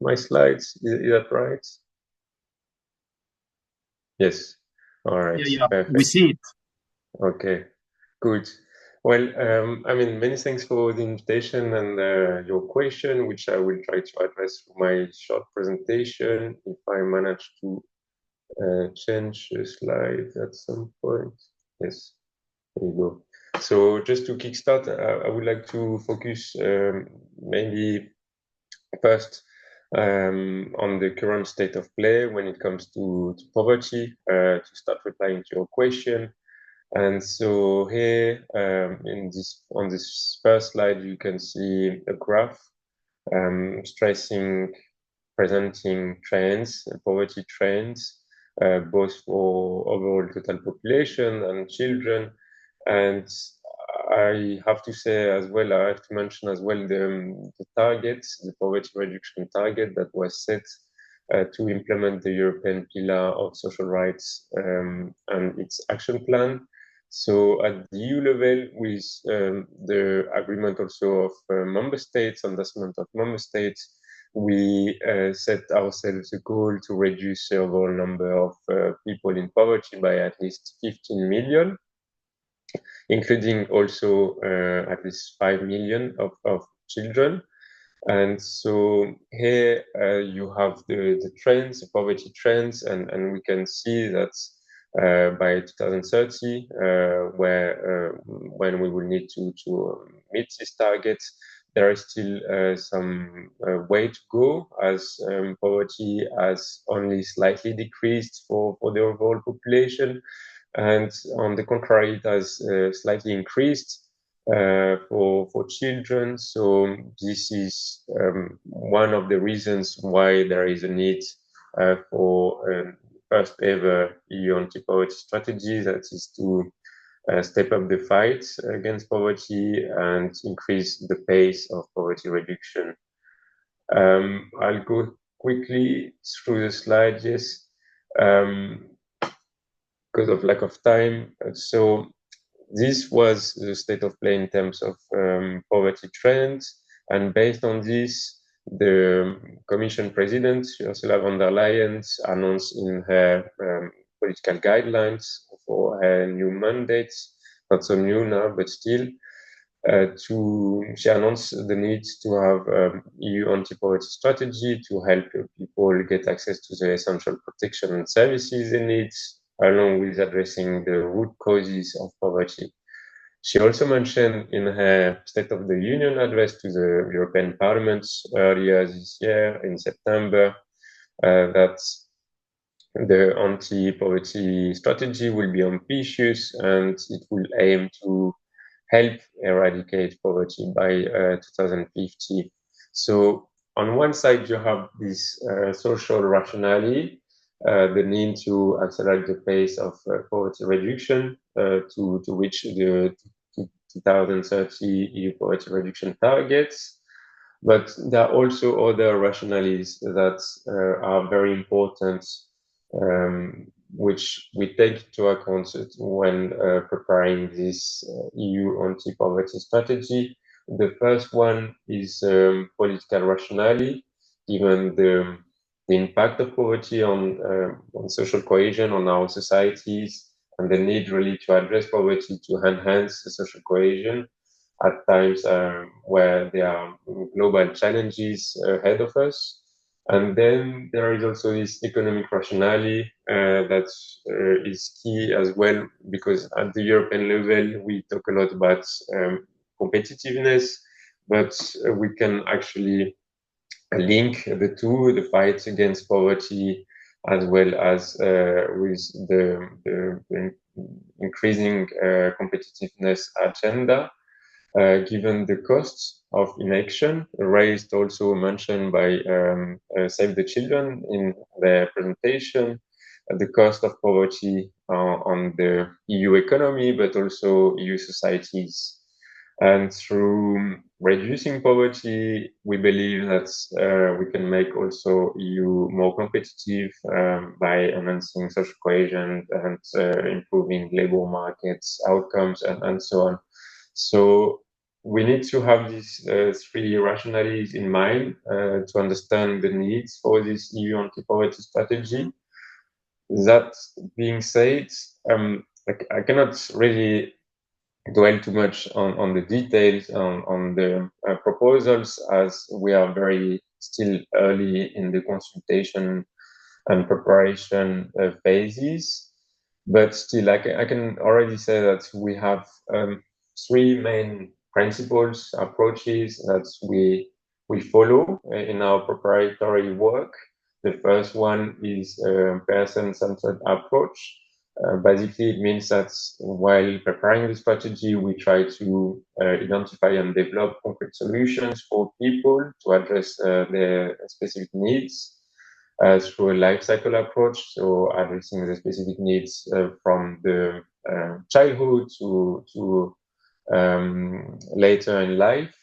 [SPEAKER 13] my slides. Is that right? Yes. All right.
[SPEAKER 1] Yeah,
[SPEAKER 13] Perfect.
[SPEAKER 1] we see it.
[SPEAKER 13] Okay, good. Well, I mean, many thanks for the invitation and your question, which I will try to address through my short presentation. If I manage to change the slide at some point. Yes, there you go. So just to kickstart, I would like to focus maybe first on the current state of play when it comes to poverty, to start replying to your question. And so here on this first slide, you can see a graph presenting trends, poverty trends, both for overall total population and children. And I have to say as well, I have to mention as well the targets, the poverty reduction target that was set to implement the European Pillar of Social Rights and its action plan. So at the EU level, with the agreement also of member states, endorsement of member states, we set ourselves a goal to reduce the overall number of people in poverty by at least 15 million, including also at least 5 million of children. And so here you have the trends, the poverty trends, and we can see that by 2030, when we will need to meet these targets, there is still some way to go, as poverty has only slightly decreased for the overall population, and on the contrary, it has slightly increased for children. So this is one of the reasons why there is a need for first ever EU anti-poverty strategy, that is to step up the fight against poverty and increase the pace of poverty reduction. I'll go quickly through the slide, yes, because of lack of time. So this was the state of play in terms of poverty trends. And based on this, the Commission President, Ursula von der Leyen, announced in her political guidelines for her new mandates, not so new now, but still, she announced the need to have EU anti-poverty strategy to help people get access to the essential protection and services they need, along with addressing the root causes of poverty. She also mentioned in her State of the Union address to the European Parliament earlier this year in September that the anti-poverty strategy will be ambitious and it will aim to help eradicate poverty by 2050. So on one side, you have this social rationale, the need to accelerate the pace of poverty reduction to reach the 2030 EU poverty reduction targets. But there are also other rationales that are very important, which we take into account when preparing this EU anti-poverty strategy. The first one is political rationale, given the impact of poverty on social cohesion, on our societies, and the need really to address poverty to enhance the social cohesion at times where there are global challenges ahead of us. And then there is also this economic rationale that is key as well, because at the European level, we talk a lot about competitiveness, but we can actually link the two, the fight against poverty, as well as with the increasing competitiveness agenda, given the costs of inaction, raised also mentioned by Save the Children in their presentation, the cost of poverty on the EU economy, but also EU societies. And through reducing poverty, we believe that we can make also EU more competitive by enhancing social cohesion and improving labor markets outcomes and so on. So we need to have these three rationalities in mind to understand the needs for this EU anti-poverty strategy. That being said, I cannot really dwell too much on the details on the proposals, as we are very still early in the consultation and preparation phases. But still, I can already say that we have three main principles, approaches that we follow in our preparatory work. The first one is a person-centered approach. Basically, it means that while preparing the strategy, we try to identify and develop concrete solutions for people to address their specific needs through a life cycle approach, so addressing the specific needs from the childhood to later in life.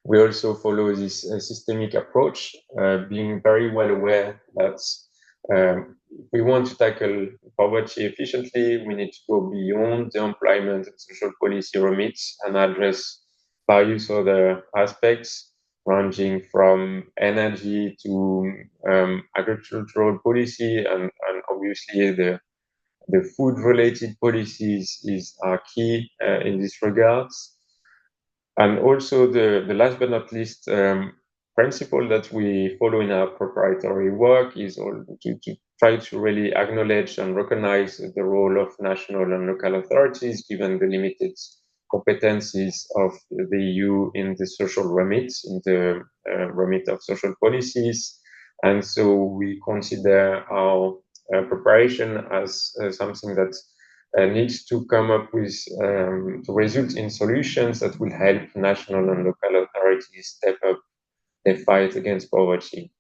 [SPEAKER 13] We also follow this systemic approach, being very well aware that if we want to tackle poverty efficiently, we need to go beyond the employment and social policy remits and address various other aspects, ranging from energy to agricultural policy, and obviously the food-related policies are key in this regards. And also the last but not least principle that we follow in our proprietary work is to try to really acknowledge and recognize the role of national and local authorities, given the limited competencies of the EU in the social remit, in the remit of social policies. And so we consider our preparation as something that needs to come up with, to result in solutions that will help national and local authorities step up the fight against poverty.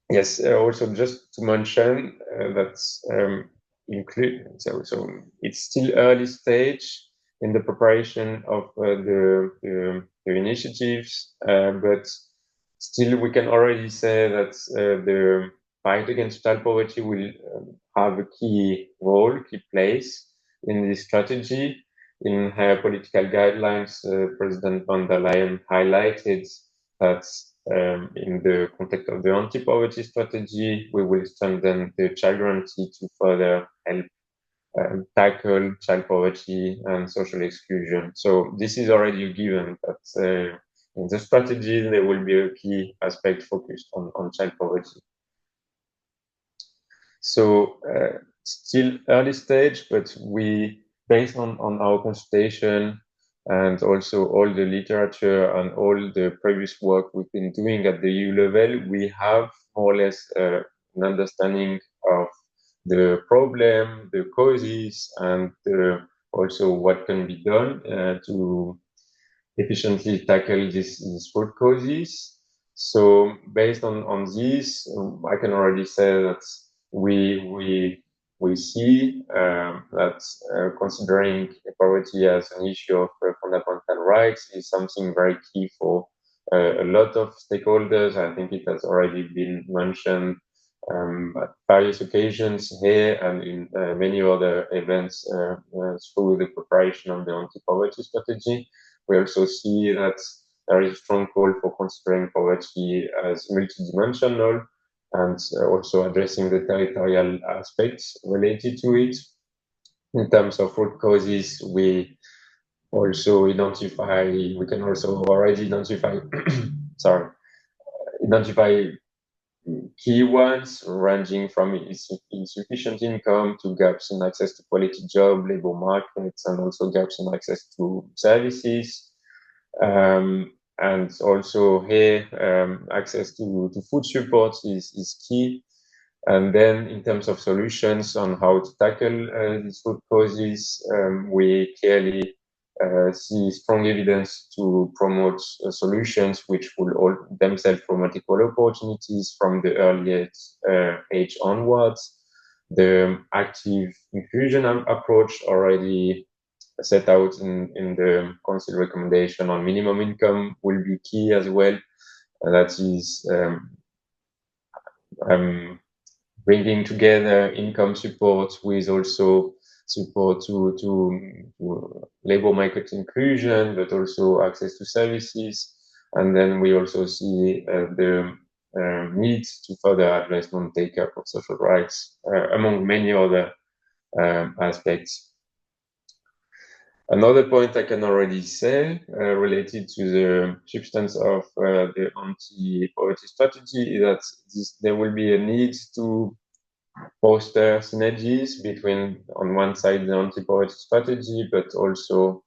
[SPEAKER 13] Yes, also just to mention that so it's still early stage in the preparation of the initiatives, but still we can already say that the fight against child poverty will have a key role, key place in this strategy. In her political guidelines, President von der Leyen highlighted that in the context of the anti-poverty strategy, we will strengthen the child guarantee to further help tackle child poverty and social exclusion. So this is already a given, but in the strategy, there will be a key aspect focused on child poverty. So still early stage, but we, based on our consultation and also all the literature and all the previous work we've been doing at the EU level, we have more or less an understanding of the problem, the causes, and also what can be done to efficiently tackle these root causes. So based on this, I can already say that we see that considering poverty as an issue of fundamental rights is something very key for a lot of stakeholders. I think it has already been mentioned at various occasions here and in many other events through the preparation of the anti-poverty strategy. We also see that there is a strong call for considering poverty as multidimensional and also addressing the territorial aspects related to it. In terms of root causes, we also identify, we can also already identify, identify key ones ranging from insufficient income to gaps in access to quality job, labor markets, and also gaps in access to services. And also here, access to food support is key. And then in terms of solutions on how to tackle these root causes, we clearly see strong evidence to promote solutions which will all themselves promote equal opportunities from the earliest age onwards. The active inclusion approach already set out in the Council recommendation on minimum income will be key as well. That is bringing together income support with also support to labor market inclusion, but also access to services. And then we also see the need to further address non-take-up of social rights, among many other aspects. Another point I can already say related to the substance of the anti-poverty strategy is that there will be a need to foster synergies between, on one side, the anti-poverty strategy, but also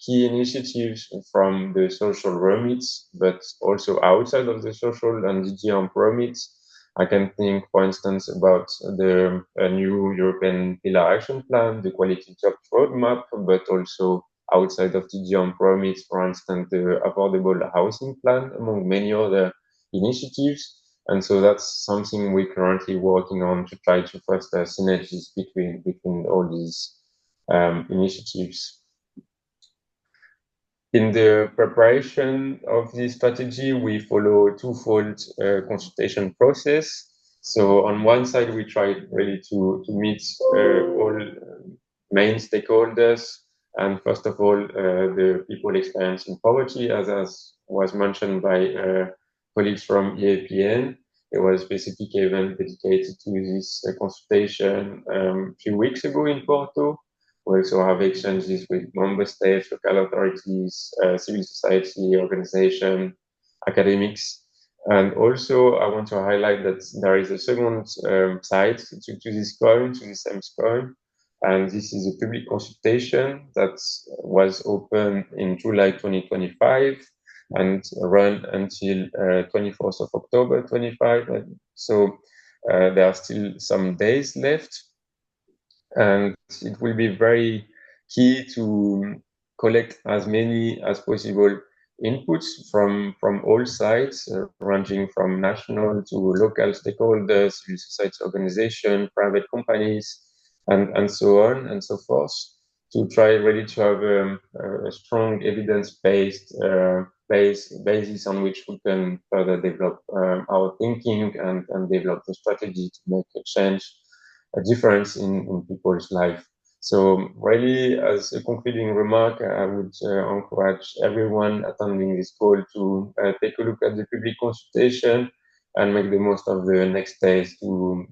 [SPEAKER 13] key initiatives from the social remits, but also outside of the social and DG remits. I can think, for instance, about the new European Pillar Action Plan, the Quality Jobs Roadmap, but also outside of DG remits, for instance, the Affordable Housing Plan, among many other initiatives. And so that's something we're currently working on to try to foster synergies between all these initiatives. In the preparation of this strategy, we follow a twofold consultation process. So on one side, we try really to meet all main stakeholders, and first of all, the people experiencing poverty, as was mentioned by colleagues from EAPN. There was a specific event dedicated to this consultation a few weeks ago in Porto. We also have exchanges with member states, local authorities, civil society organization, academics. And also, I want to highlight that there is a second side to this coin, to the same coin. And this is a public consultation that was open in July 2025 and run until 24th of October 25. So there are still some days left. And it will be very key to collect as many as possible inputs from all sides, ranging from national to local stakeholders, civil society organizations, private companies, and so on and so forth, to try really to have a strong evidence-based basis on which we can further develop our thinking and develop the strategy to make a change, a difference in people's life. So really, as a concluding remark, I would encourage everyone attending this call to take a look at the public consultation and make the most of the next days to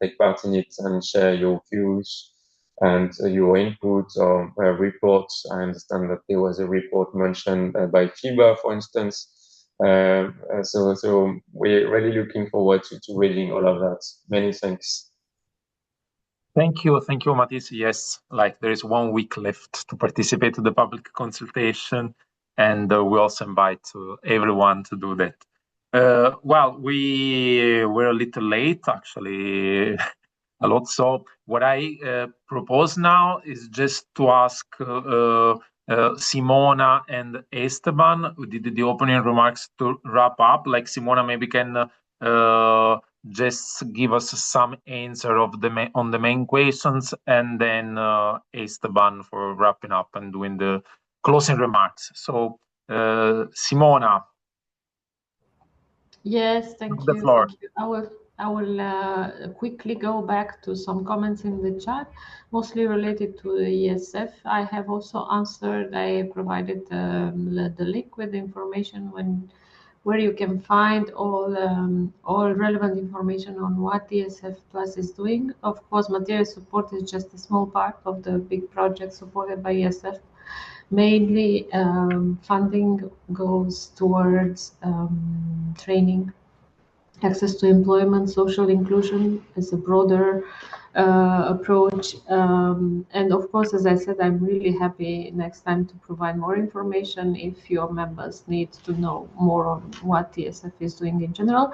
[SPEAKER 13] take part in it and share your views and your input or reports. I understand that there was a report mentioned by FEBA, for instance. So we're really looking forward to reading all of that. Many thanks.
[SPEAKER 1] Thank you, Mathis. Yes, like there is 1 week left to participate in the public consultation, and we also invite everyone to do that. Well, we were a little late, actually, a lot. So what I propose now is just to ask Simona and Esteban, who did the opening remarks, to wrap up. Like Simona maybe can just give us some answer of on the main questions, and then Esteban for wrapping up and doing the closing remarks. So Simona.
[SPEAKER 3] Yes, thank you. Thank you. I will quickly go back to some comments in the chat, mostly related to the ESF. I have also answered. I provided the link with the information where you can find all relevant information on what ESF Plus is doing. Of course, material support is just a small part of the big project supported by ESF. Mainly, funding goes towards training, access to employment, social inclusion as a broader approach. And of course, as I said, I'm really happy next time to provide more information if your members need to know more on what ESF is doing in general.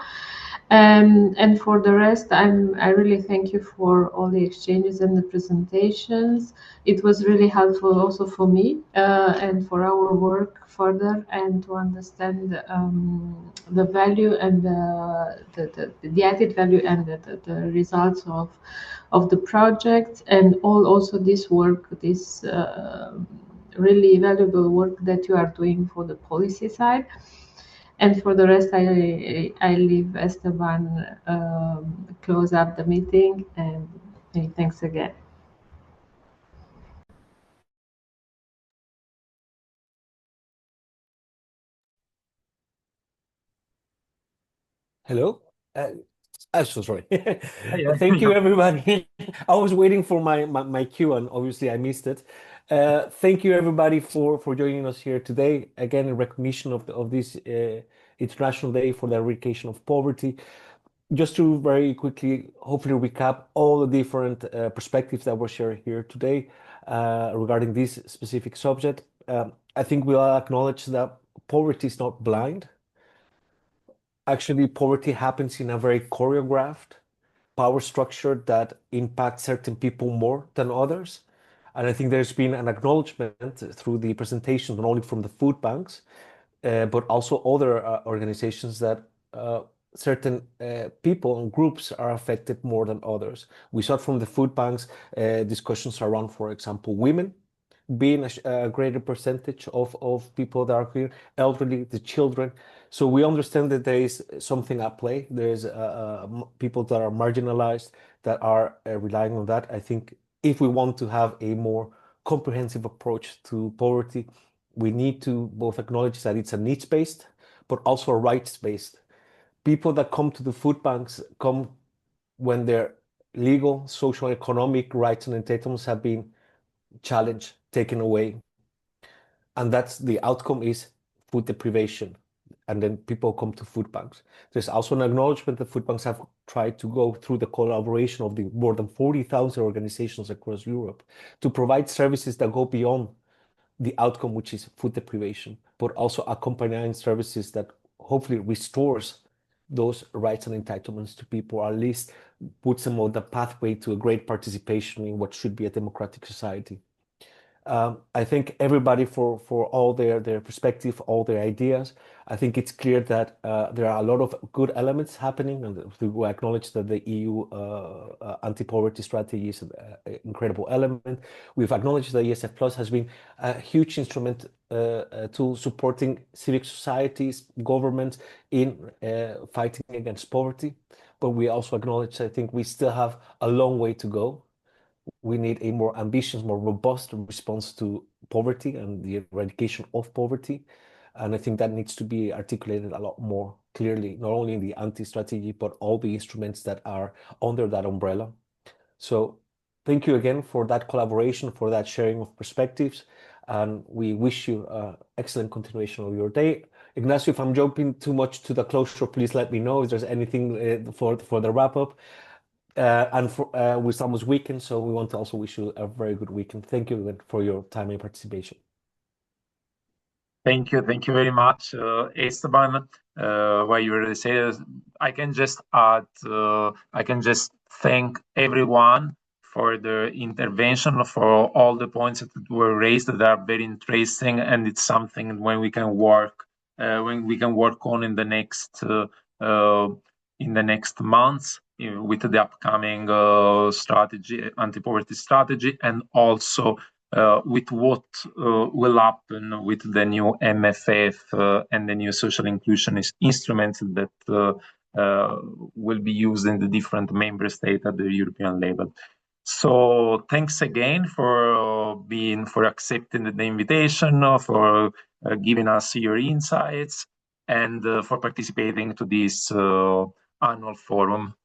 [SPEAKER 3] And for the rest, I really thank you for all the exchanges and the presentations. It was really helpful also for me and for our work further, and to understand the value and the added value and the results of of the project and also this work, this really valuable work that you are doing for the policy side. And for the rest, I leave Esteban close up the meeting, and thanks again.
[SPEAKER 2] Hello. I'm so sorry. Thank you, everybody. I was waiting for my cue, and obviously I missed it. Thank you, everybody, for joining us here today. Again, in recognition of this International Day for the Eradication of Poverty. Just to very quickly, hopefully recap all the different perspectives that were shared here today regarding this specific subject. I think we all acknowledge that poverty is not blind. Actually, poverty happens in a very choreographed power structure that impacts certain people more than others. And I think there's been an acknowledgement through the presentation, not only from the food banks, but also other organizations that certain people and groups are affected more than others. We saw from the food banks discussions around, for example, women being a greater percentage of people that are here, elderly, the children. So we understand that there is something at play. There's people that are marginalized that are relying on that. I think if we want to have a more comprehensive approach to poverty, we need to both acknowledge that it's a needs-based, but also a rights-based. People that come to the food banks come when their legal, social, economic rights and entitlements have been challenged, taken away. And that's the outcome is food deprivation. And then people come to food banks. There's also an acknowledgement that food banks have tried to go through the collaboration of the more than 40,000 organizations across Europe to provide services that go beyond the outcome, which is food deprivation, but also accompanying services that hopefully restores those rights and entitlements to people, or at least puts them on the pathway to a great participation in what should be a democratic society. I thank everybody for all their perspective, all their ideas. I think it's clear that there are a lot of good elements happening, and we acknowledge that the EU anti-poverty strategy is an incredible element. We've acknowledged that ESF Plus has been a huge instrument to supporting civic societies, governments in fighting against poverty. But we also acknowledge, I think we still have a long way to go. We need a more ambitious, more robust response to poverty and the eradication of poverty. And I think that needs to be articulated a lot more clearly, not only in the anti-strategy, but all the instruments that are under that umbrella. So thank you again for that collaboration, for that sharing of perspectives. And we wish you excellent continuation of your day. Ignacio, if I'm jumping too much to the closure, please let me know if there's anything for the wrap-up. And with almost weekend, so we want to also wish you a very good weekend. Thank you again for your time and participation.
[SPEAKER 1] Thank you very much, Esteban. What you already said, I can just add, I can just thank everyone for the intervention, for all the points that were raised that are very interesting, and it's something when we can work on in the next months with the upcoming strategy, anti-poverty strategy, and also with what will happen with the new MFF and the new social inclusion instruments that will be used in the different member states at the European level. So thanks again for accepting the invitation, for giving us your insights, and for participating to this annual forum.